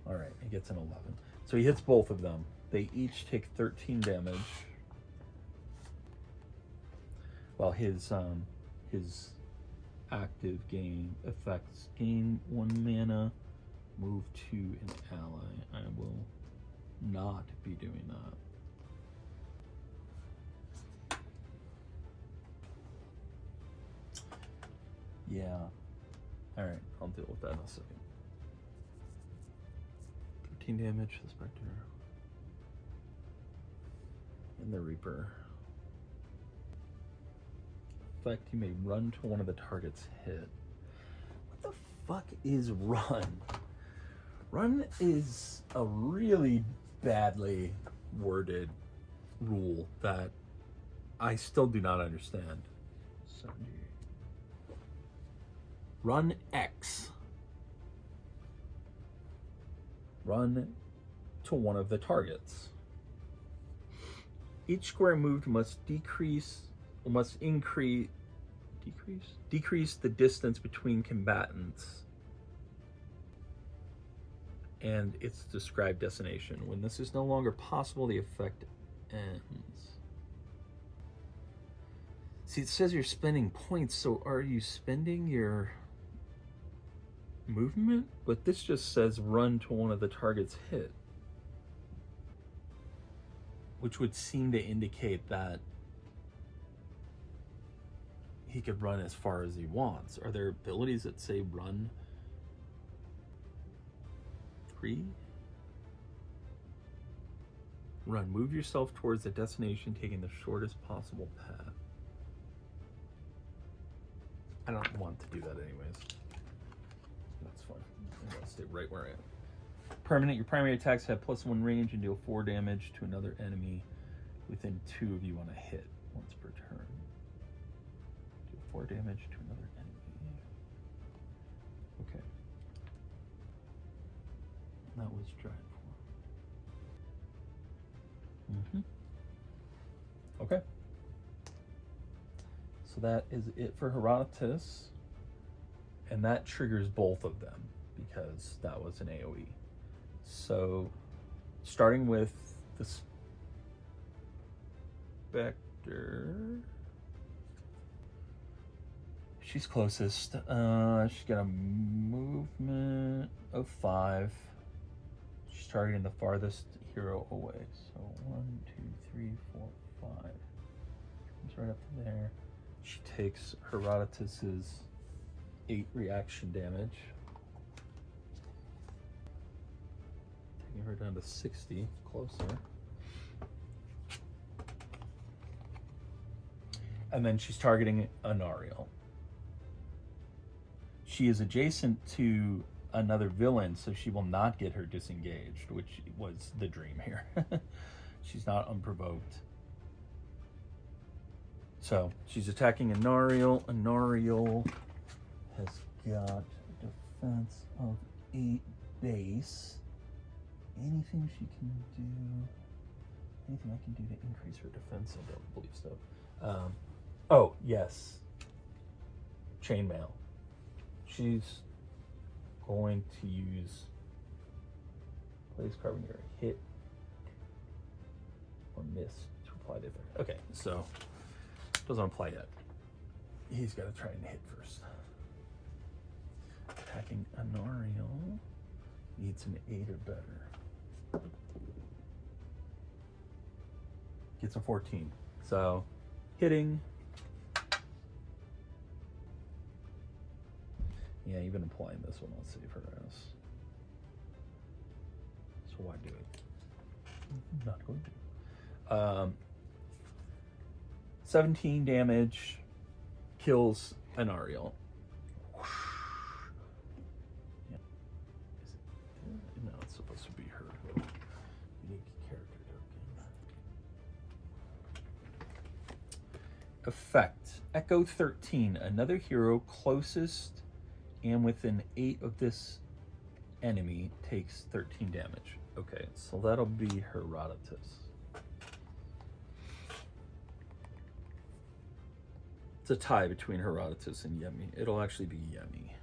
S1: All right, he gets an 11. So he hits both of them. They each take 13 damage. While his active gain effects gain 1 mana. Move to an ally. I will not be doing that. Yeah. All right, I'll deal with that in a second. 13 damage to the Spectre. And the Reaper. In fact, you may run to one of the targets hit. What the fuck is run? Run is a really badly worded rule that I still do not understand. 78. Run X. Run to one of the targets. Each square moved must decrease the distance between combatants and its described destination. When this is no longer possible, the effect ends. See, it says you're spending points, so are you spending your movement? But this just says run to one of the targets hit, which would seem to indicate that he could run as far as he wants. Are there abilities that say run? 3. Run. Move yourself towards the destination, taking the shortest possible path. I don't want to do that anyways. That's fine. I'm gonna stay right where I am. Permanent. Your primary attacks have +1 range and deal 4 damage to another enemy within 2 of you on a hit once per turn. Deal 4 damage to another enemy. Okay. That was Giant Form. Okay. So that is it for Herodotus. And that triggers both of them because that was an AoE. So starting with the Spectre. She's closest. She's got a movement of 5. She's targeting the farthest hero away. So 1, 2, 3, 4, 5. Comes right up to there. She takes Herodotus's 8 reaction damage. Taking her down to 60, closer. And then she's targeting Anariel. She is adjacent to another villain, so she will not get her disengaged, which was the dream here. She's not unprovoked. So she's attacking Anariel. Anariel has got a defense of 8 base. Anything she can do? Anything I can do to increase her defense? I don't believe so. Oh, yes. Chainmail. She's going to use Blaze Carbon here. Hit or miss to apply the effect. Okay, so doesn't apply yet. He's got to try and hit first. Attacking Anariel needs an 8 or better. Gets a 14. So hitting. Yeah, even applying this one, I'll save her ass. So why do it? I'm not going to. 17 damage, kills Anariel. Yeah. No, it's supposed to be her. Unique character token. Effect. Echo 13. Another hero closest and within 8 of this enemy takes 13 damage. Okay, so that'll be Herodotus. It's a tie between Herodotus and Yemi. It'll actually be Yemi.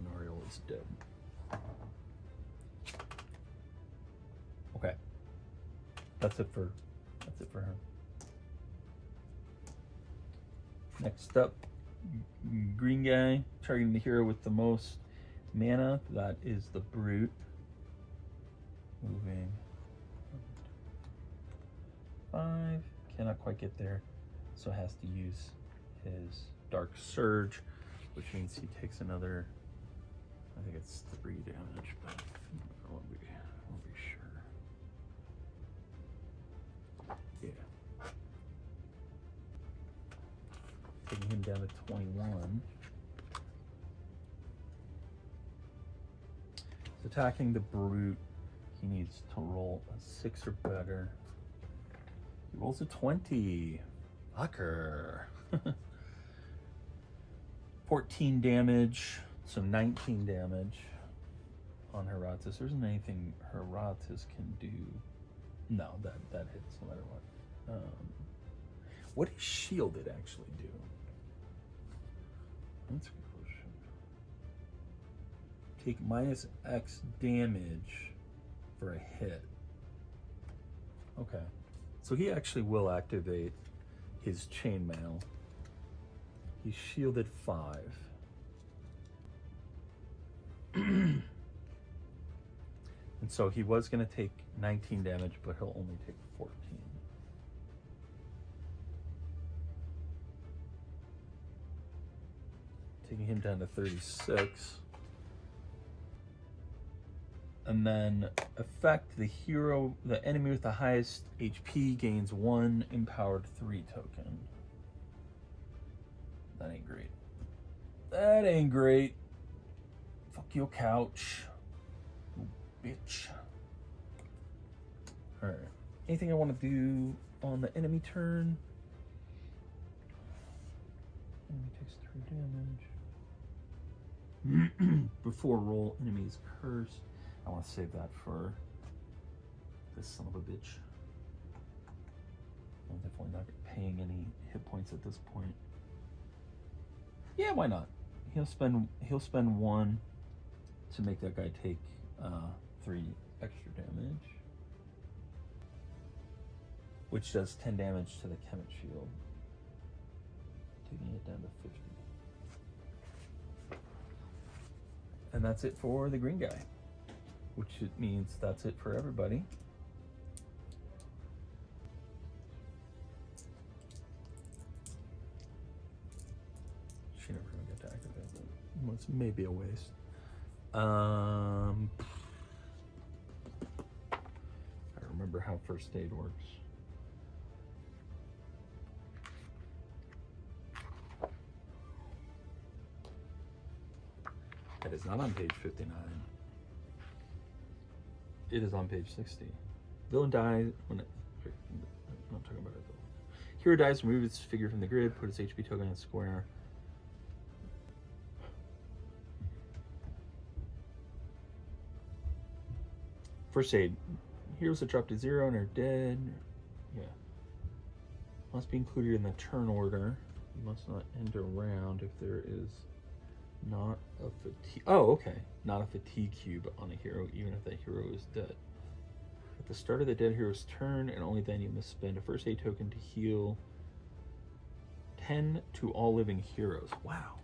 S1: Anariel is dead. Okay. That's it for her. Next up, green guy, targeting the hero with the most mana. That is the Brute. Moving 5. Cannot quite get there, so has to use his Dark Surge, which means he takes another, I think it's 3 damage, but I won't be sure. Yeah. Taking him down to 21. He's attacking the Brute. He needs to roll a 6 or better. He rolls a 20. Fucker. 14 damage, so 19 damage on Herodotus. There isn't anything Herodotus can do. No, that hits no matter what. What does shielded actually do? That's a good question. Take -X damage for a hit. Okay. So he actually will activate his chainmail. He's shielded 5. And so he was going to take 19 damage, but he'll only take 14. Taking him down to 36. And then effect, the enemy with the highest HP gains 1 empowered 3 token. That ain't great. That ain't great. Fuck your couch. You bitch. Alright. Anything I want to do on the enemy turn? Enemy takes 3 damage. Before roll, enemy is cursed. I want to save that for this son of a bitch. I'm definitely not paying any hit points at this point. Yeah, why not? He'll spend 1 to make that guy take 3 extra damage, which does 10 damage to the Kemet shield, taking it down to 50. And that's it for the green guy, which it means that's it for everybody. She never gonna get to activate that. Well, it's maybe a waste. I remember how first aid works. It is not on page 59. It is on page 60. Villain dies when it. I'm not talking about it though. Hero dies, remove its figure from the grid, put its HP token in a square. First aid. Heroes that drop to 0 and are dead. Yeah. Must be included in the turn order. You must not end a round if there is not a fatigue. Oh, okay. Not a fatigue cube on a hero, even if that hero is dead. At the start of the dead hero's turn, and only then, you must spend a first aid token to heal 10 to all living heroes. Wow.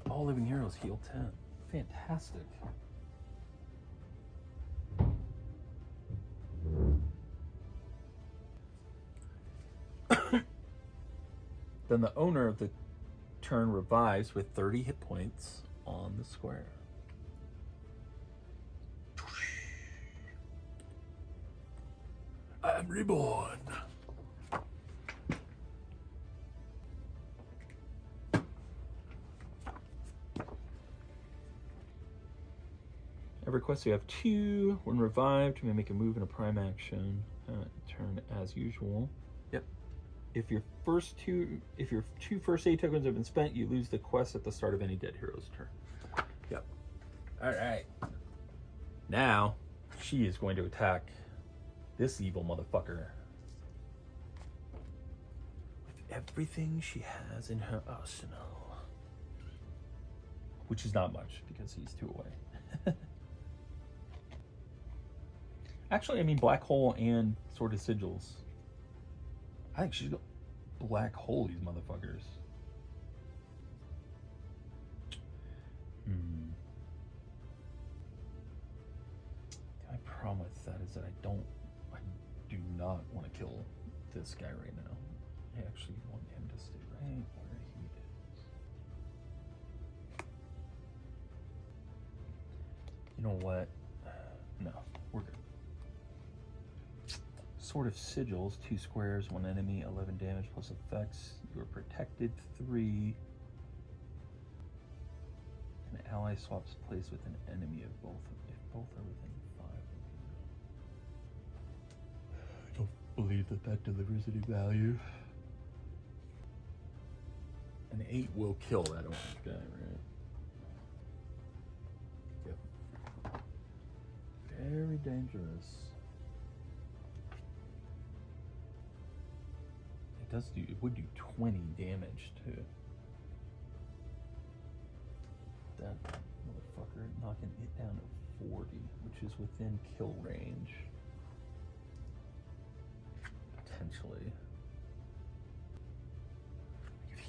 S1: All living heroes heal 10. Fantastic. Then the owner of the turn revives with 30 hit points on the square. I'm reborn. Every quest you have 2. When revived, you may make a move and a prime action. Turn as usual. Yep. If your two first aid tokens have been spent, you lose the quest at the start of any dead hero's turn. Yep. All right. Now, she is going to attack this evil motherfucker with everything she has in her arsenal, which is not much because he's 2 away. Actually, I mean, Black Hole and Sword of Sigils. I think she's got Black Hole these motherfuckers. My problem with that is that I do not want to kill this guy right now. I actually want him to stay right where he is. You know what? No, we're good. Sword of Sigils, 2 squares, 1 enemy, 11 damage plus effects. You are protected 3. An ally swaps place with an enemy of both if both are within 5. I don't believe that delivers any value. An 8 will kill that orange guy, right? Yep. Very dangerous. It would do 20 damage to that motherfucker, knocking it down to 40, which is within kill range. Potentially. If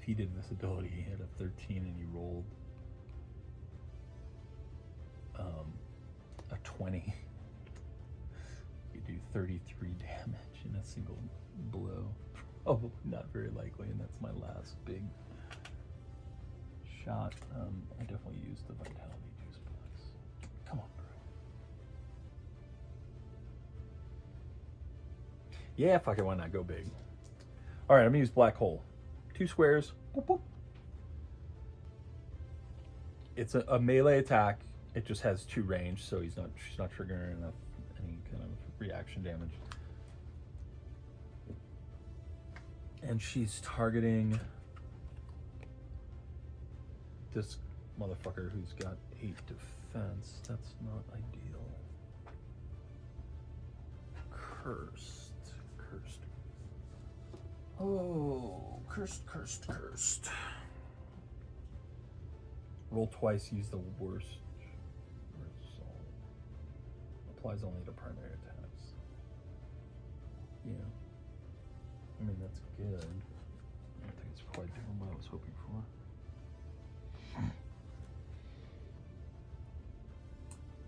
S1: he did this ability, he had a 13 and he rolled a 20. You do 33 damage in a single blow. Oh, not very likely, and that's my last big shot. I definitely used the Vitality Juice box. Come on, bro. Yeah, fuck it, why not go big? All right, I'm gonna use Black Hole. 2 squares. Boop, boop. It's a melee attack. It just has 2 range, so she's not triggering enough any kind of reaction damage. And she's targeting this motherfucker who's got 8 defense. That's not ideal. Cursed. Oh, cursed. Roll twice, use the worst result. Applies only to primary attacks. Yeah. I mean, that's good. I don't think it's quite doing what I was hoping for.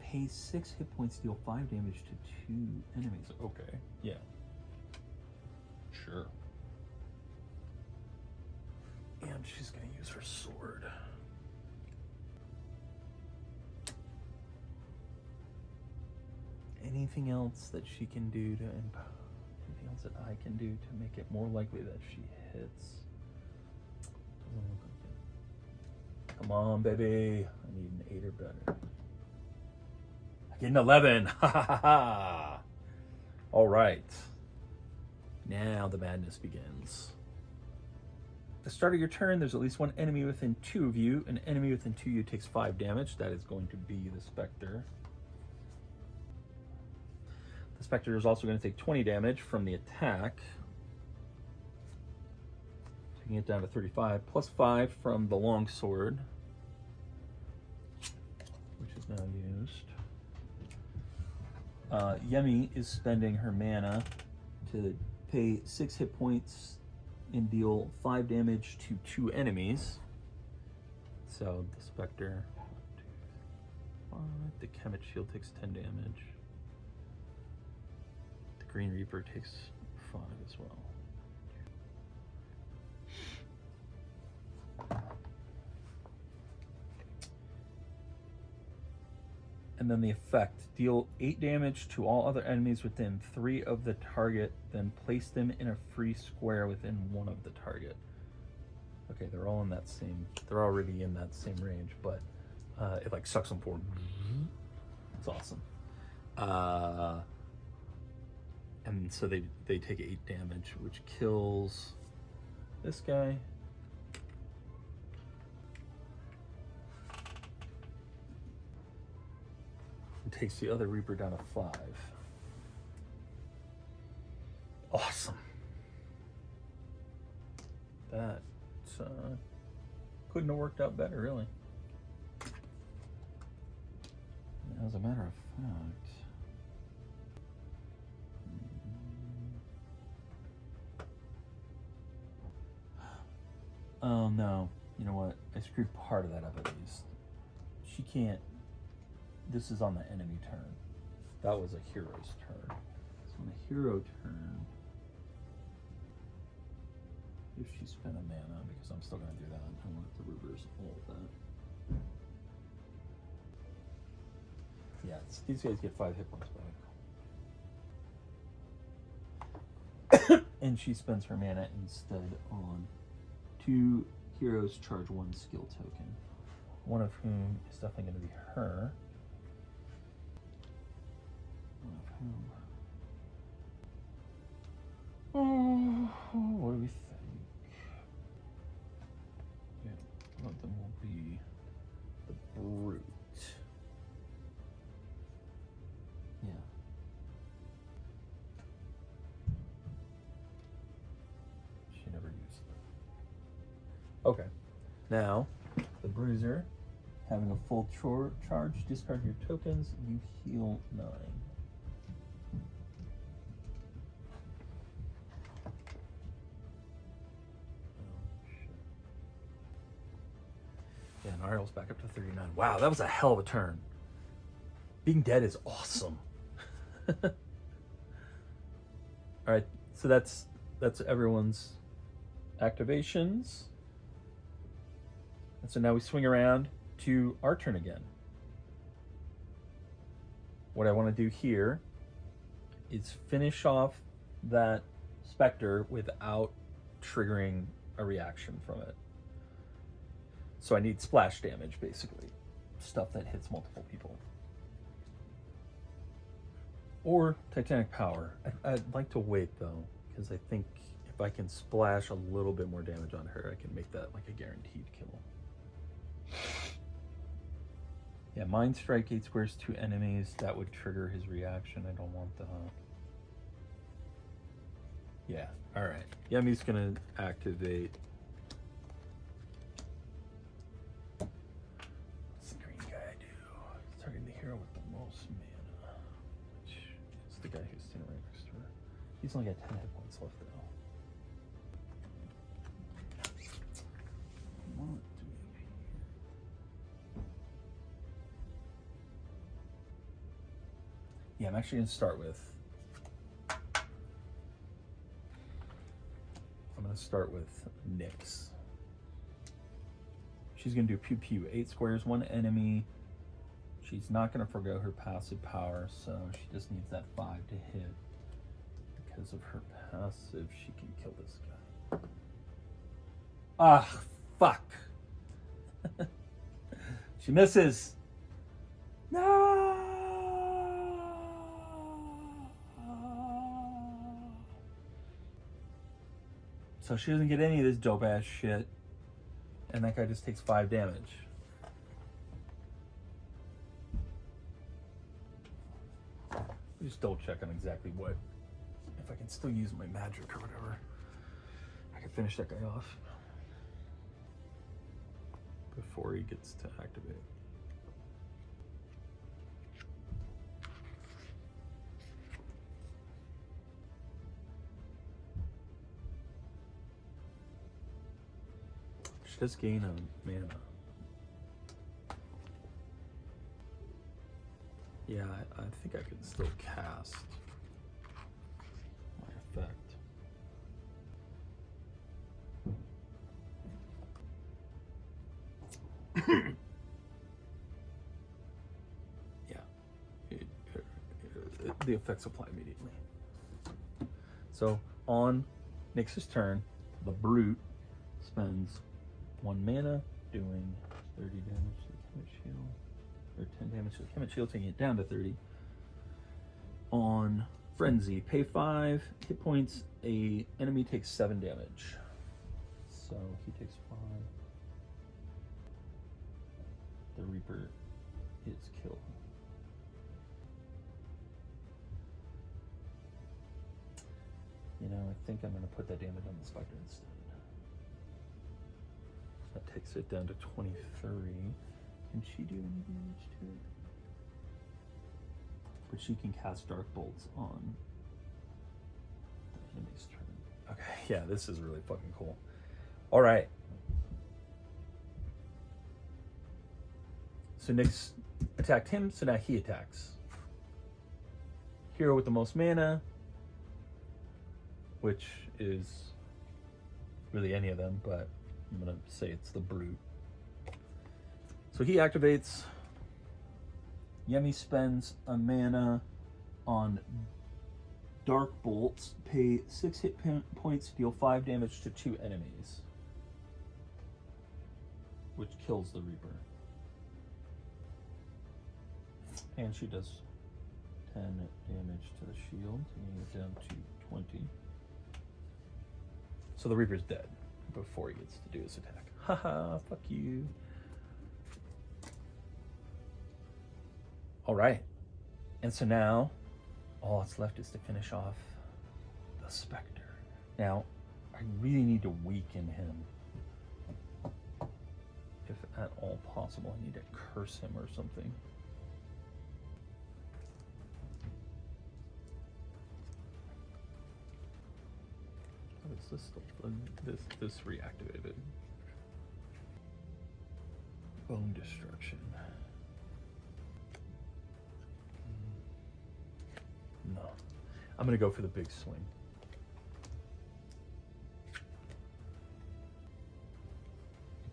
S1: Pay 6 hit points, deal 5 damage to 2 enemies. Okay, yeah. Sure. And she's gonna use her sword. Anything else that she can do to empower? Anything else that I can do to make it more likely that she hits? Doesn't look like it. Come on, baby. I need an 8 or better. I get an 11. Ha ha ha. All right. Now the madness begins. At the start of your turn, there's at least 1 enemy within 2 of you. An enemy within 2 of you takes 5 damage. That is going to be the Spectre. The Spectre is also going to take 20 damage from the attack, taking it down to 35, plus 5 from the longsword, which is now used. Yemi is spending her mana to pay 6 hit points and deal 5 damage to 2 enemies. So the Spectre, 1, 2, 5. The Kemet Shield takes 10 damage. Green Reaper takes 5 as well. And then the effect. Deal 8 damage to all other enemies within 3 of the target, then place them in a free square within 1 of the target. Okay, they're all in that same, they're already in that same range, but it like sucks them forward. It's awesome. And so they take 8 damage, which kills this guy. And takes the other Reaper down to 5. Awesome. That couldn't have worked out better, really. As a matter of fact, no, you know what? I screwed part of that up at least. She can't. This is on the enemy turn. That was a hero's turn. So on the hero turn, if she spent a mana, because I'm still going to do that, I want to reverse all of that. Yeah, these guys get 5 hit points back. And she spends her mana instead on 2 heroes charge 1 skill token. One of whom is definitely going to be her. One of whom. What do we think? Yeah, one of them will be the Brute. Yeah. She never used it. Okay. Now, the Bruiser, having a full charge, discard your tokens, you heal 9. Yeah, and Ariel's back up to 39. Wow, that was a hell of a turn. Being dead is awesome. All right, so that's that's everyone's activations. And so now we swing around to our turn again. What I want to do here is finish off that specter without triggering a reaction from it. So I need splash damage, basically. Stuff that hits multiple people. Or Titanic Power. I'd like to wait though, because I think if I can splash a little bit more damage on her, I can make that like a guaranteed kill. Yeah, Mind Strike 8 squares 2 enemies. That would trigger his reaction. I don't want that. Yeah, alright. Yemi's gonna activate. What's the green guy do? Targeting the hero with the most mana. Which is the guy who's standing right next to her. He's only got 10 hit points left though. Yeah, I'm actually gonna start with. I'm gonna start with Nyx. She's gonna do pew pew, 8 squares, 1 enemy. She's not gonna forgo her passive power, so she just needs that 5 to hit. Because of her passive, she can kill this guy. Ah, fuck. She misses. No. So she doesn't get any of this dope ass shit. And that guy just takes 5 damage. Just double check on exactly what. If I can still use my magic or whatever. I can finish that guy off. Before he gets to activate. Just gain a mana. Yeah, I think I can still cast my effect. Yeah, the effects apply immediately. So on Nyx's turn, the Brute spends 1 mana, doing 30 damage to the Kemet Shield, or 10 damage to the Kemet Shield, taking it down to 30. On Frenzy, pay 5 hit points, a enemy takes 7 damage. So he takes 5. The Reaper is killed. You know, I think I'm going to put that damage on the Spectre instead. That takes it down to 23. Can she do any damage to it? But she can cast Dark Bolts on the enemy's turn. Okay, yeah, this is really fucking cool. All right. So Nyx attacked him, so now he attacks. Hero with the most mana, which is really any of them, but I'm gonna say it's the Brute. So he activates. Yemi spends a mana on Dark Bolts. Pay 6 hit points, deal 5 damage to 2 enemies, which kills the Reaper. And she does 10 damage to the shield, taking it down to 20. So the Reaper's dead before he gets to do his attack. Haha, fuck you. All right. And so now all that's left is to finish off the Spectre. Now, I really need to weaken him. If at all possible, I need to curse him or something. What is this stuff? This reactivated. Bone Destruction. No. I'm gonna go for the big swing.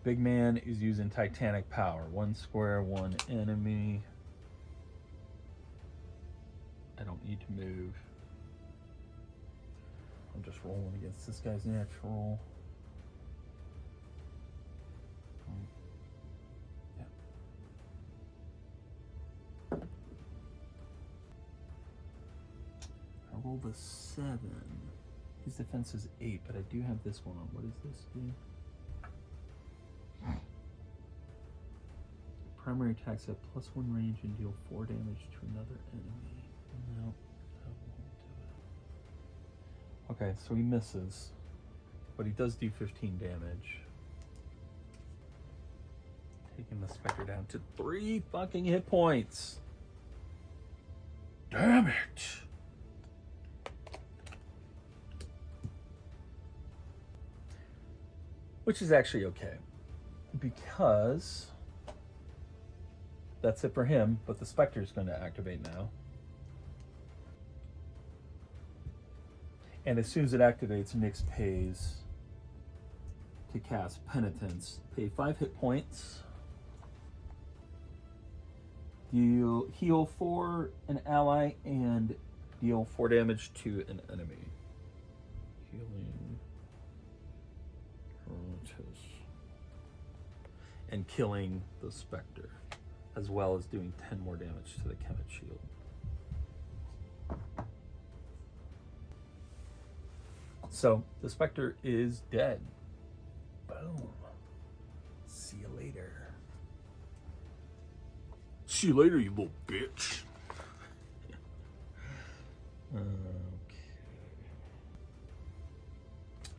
S1: Big man is using Titanic power. 1 square, 1 enemy. I don't need to move. I'm just rolling against this guy's natural. Yeah. I rolled a 7. His defense is 8, but I do have this one on. What does this do? Primary attacks have +1 range and deal 4 damage to another enemy. No, that won't do it. Okay, so he misses, but he does do 15 damage. Taking the Spectre down to 3 fucking hit points. Damn it! Which is actually okay, because that's it for him, but the Spectre is going to activate now. And as soon as it activates, Nyx pays to cast Penitence. Pay 5 hit points. Heal for an ally and deal 4 damage to an enemy. Healing. And killing the Spectre, as well as doing 10 more damage to the Kemet shield. So the Spectre is dead. Boom. See you later. See you later, you little bitch.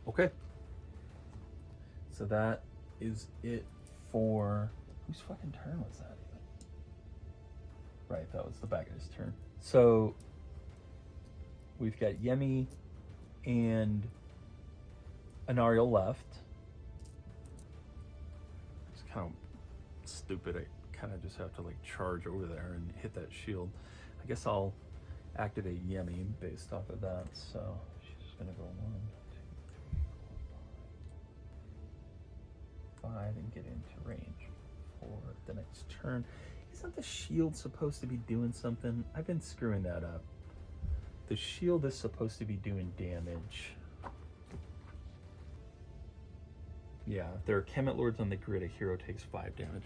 S1: Okay. So that is it for... Whose fucking turn was that even? Right, that was the bad guy's turn. So we've got Yemi and Anariel left. It's kind of stupid. I kind of just have to like charge over there and hit that shield. I guess I'll activate Yemi based off of that. So she's just gonna go 1, 2, 3, 4, 5 and get into range for the next turn. Isn't the shield supposed to be doing something? I've been screwing that up. The shield is supposed to be doing damage. Yeah, if there are Kemet Lords on the grid, a hero takes 5 damage.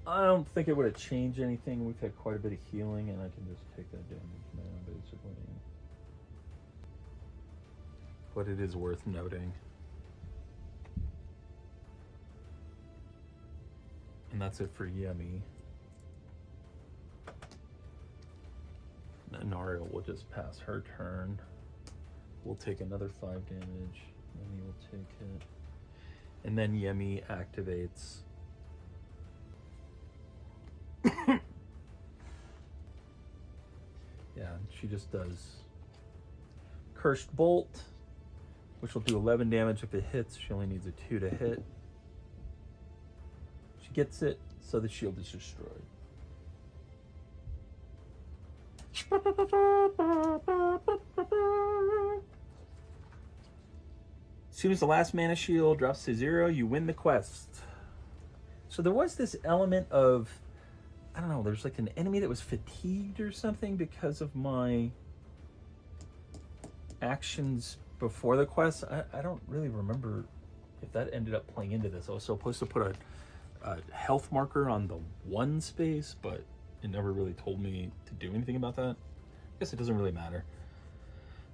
S1: I don't think it would have changed anything. We've had quite a bit of healing, and I can just take that damage now, basically. But it is worth noting. And that's it for Yemi. Anariel will just pass her turn. We'll take another 5 damage. Yemi will take it. And then Yemi activates. Yeah, she just does Cursed Bolt, which will do 11 damage if it hits. She only needs a 2 to hit. She gets it, so the shield is destroyed. As soon as the last mana shield drops to 0, you win the quest. So there was this element of, I don't know, there's like an enemy that was fatigued or something because of my actions before the quest. I don't really remember if that ended up playing into this. I was supposed to put a health marker on the 1 space, but it never really told me to do anything about that. I guess it doesn't really matter.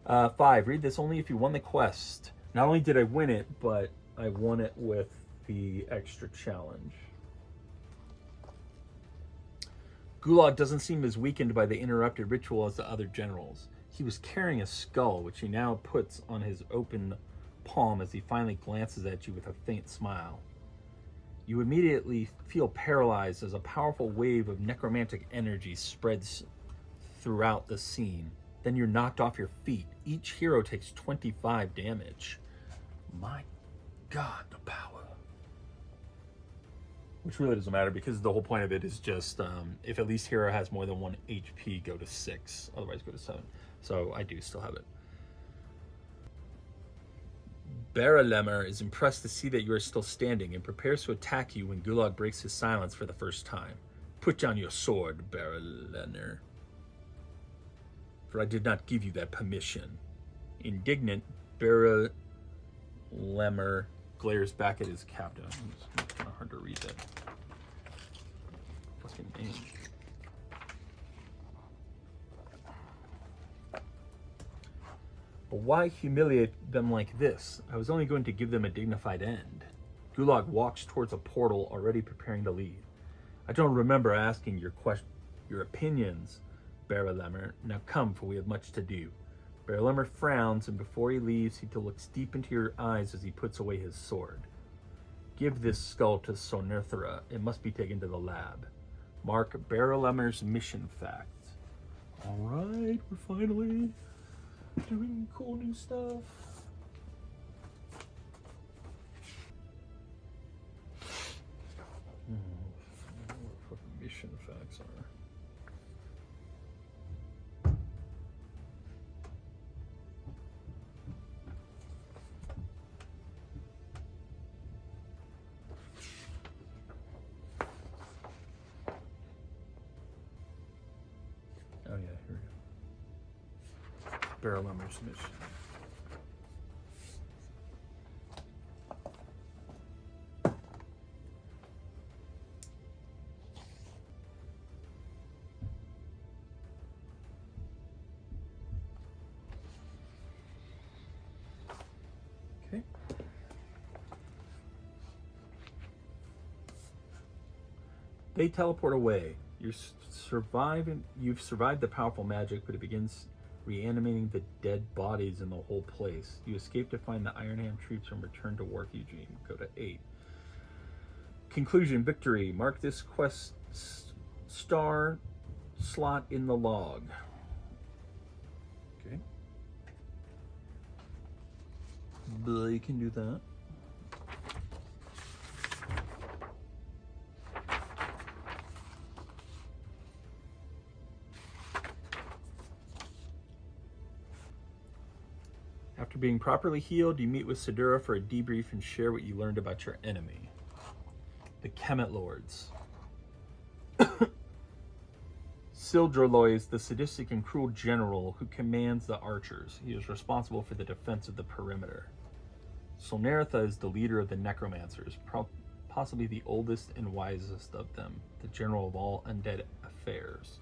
S1: 5, read this only if you won the quest. Not only did I win it, but I won it with the extra challenge. Gulag doesn't seem as weakened by the interrupted ritual as the other generals. He was carrying a skull, which he now puts on his open palm as he finally glances at you with a faint smile. You immediately feel paralyzed as a powerful wave of necromantic energy spreads throughout the scene. Then you're knocked off your feet. Each hero takes 25 damage. My God, the power. Which really doesn't matter because the whole point of it is just if at least hero has more than 1 HP, go to 6. Otherwise, go to 7. So I do still have it. Baralemmer is impressed to see that you are still standing and prepares to attack you when Gulag breaks his silence for the first time. Put down your sword, Baralemmer, for I did not give you that permission. Indignant, Baralemmer glares back at his captain. It's kind of hard to read that fucking name. But why humiliate them like this? I was only going to give them a dignified end. Gulag walks towards a portal, already preparing to leave. I don't remember asking your opinions, Baralemmer. Now come, for we have much to do. Baralemmer frowns, and before he leaves, he looks deep into your eyes as he puts away his sword. Give this skull to Sonerthra. It must be taken to the lab. Mark Baralemmer's mission facts. All right, we're finally doing cool new stuff. What mission facts are. Oh yeah, here we go. Baralemmer's mission. Okay. They teleport away. You've survived the powerful magic, but it begins reanimating the dead bodies in the whole place. You escape to find the Ironhand troops and return to Warkugene. Go to 8. Conclusion, victory. Mark this quest star slot in the log. Okay. You can do that. After being properly healed, you meet with Sidura for a debrief and share what you learned about your enemy, the Kemet Lords. Sildroloy is the sadistic and cruel general who commands the archers. He is responsible for the defense of the perimeter. Solnaretha is the leader of the necromancers, possibly the oldest and wisest of them, the general of all undead affairs.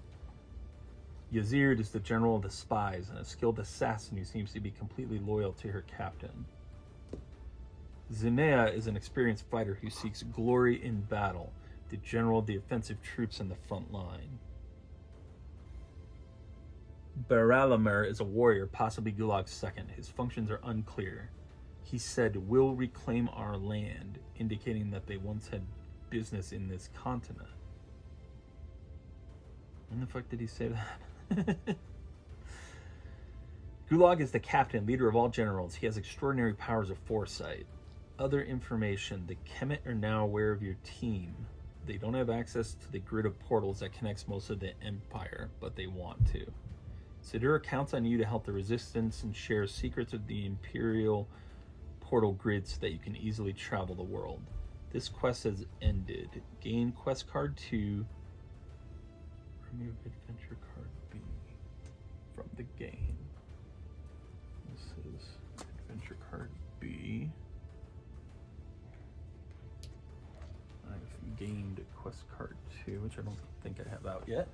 S1: Yazird is the general of the spies and a skilled assassin who seems to be completely loyal to her captain. Zinea is an experienced fighter who seeks glory in battle, the general of the offensive troops in the front line. Baralemmer is a warrior, possibly Gulag's second. His functions are unclear. He said, "We'll reclaim our land," indicating that they once had business in this continent. When the fuck did he say that? Gulag is the captain, leader of all generals. He has extraordinary powers of foresight. Other information. The Kemet are now aware of your team. They don't have access to the grid of portals that connects most of the Empire, but they want to. Sidura counts on you to help the Resistance and share secrets of the Imperial portal grid so that you can easily travel the world. This quest has ended. Gain quest card 2. Remove adventure card B from the game. This is adventure card B. I've gained quest card 2, which I don't think I have out yet.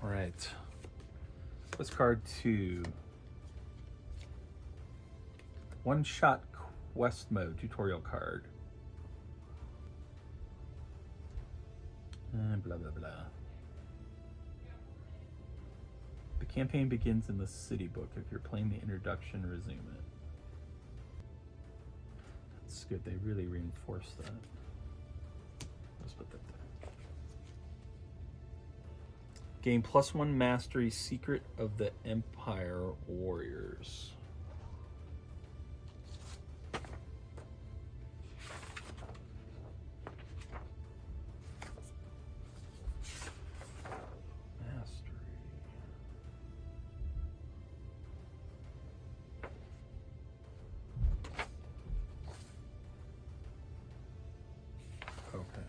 S1: All right. Quest card 2. One-shot quest mode tutorial card. Blah, blah, blah. The campaign begins in the city book. If you're playing the introduction, resume it. That's good. They really reinforced that. Let's put that there. Gain +1 mastery, Secret of the Empire Warriors. Okay.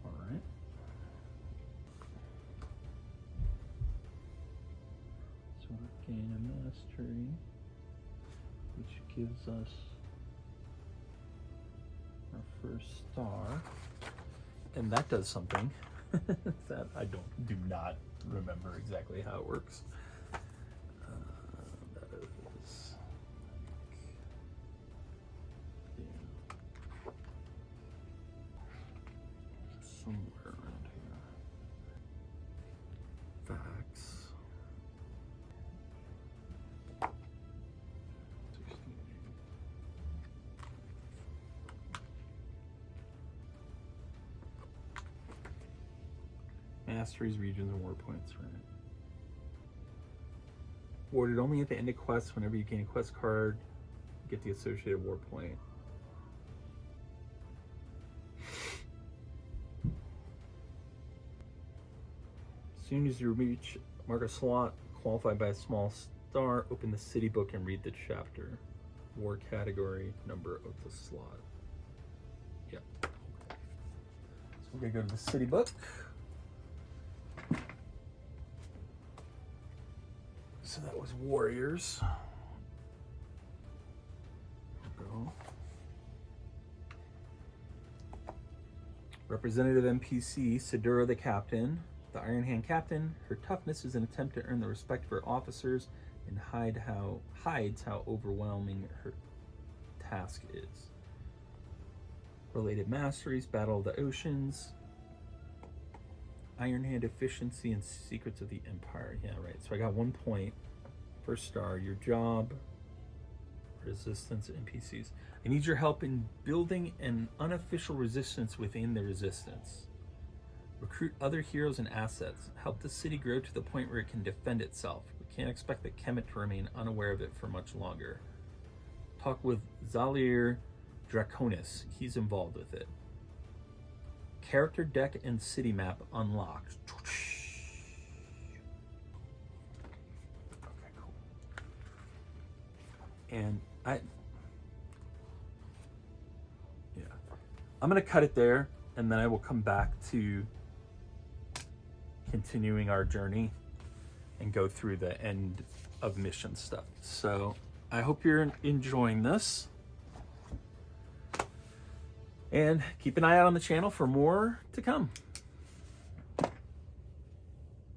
S1: All right. So we gain a mastery, which gives us our first star, and that does something that I do not remember exactly how it works. That is. Somewhere around here. Facts. 16. Masteries, regions, and war points, right? Awarded only at the end of quests. Whenever you gain a quest card, you get the associated war point. As soon as you reach mark a slot qualified by a small star, open the city book and read the chapter. War category, number of the slot. Yep. So we're gonna go to the city book. So that was warriors. Go. Representative NPC, Sidura the captain. The Iron Hand captain, her toughness is an attempt to earn the respect of her officers and hides how overwhelming her task is. Related masteries, Battle of the Oceans, Iron Hand efficiency, and Secrets of the Empire. Yeah, right. So I got 1 point per star. Your job, resistance NPCs. I need your help in building an unofficial resistance within the resistance. Recruit other heroes and assets. Help the city grow to the point where it can defend itself. We can't expect the Kemet to remain unaware of it for much longer. Talk with Zalir Draconis. He's involved with it. Character deck and city map unlocked. Okay, cool. And I'm gonna cut it there, and then I will come back to continuing our journey and go through the end of mission stuff. So I hope you're enjoying this, and keep an eye out on the channel for more to come.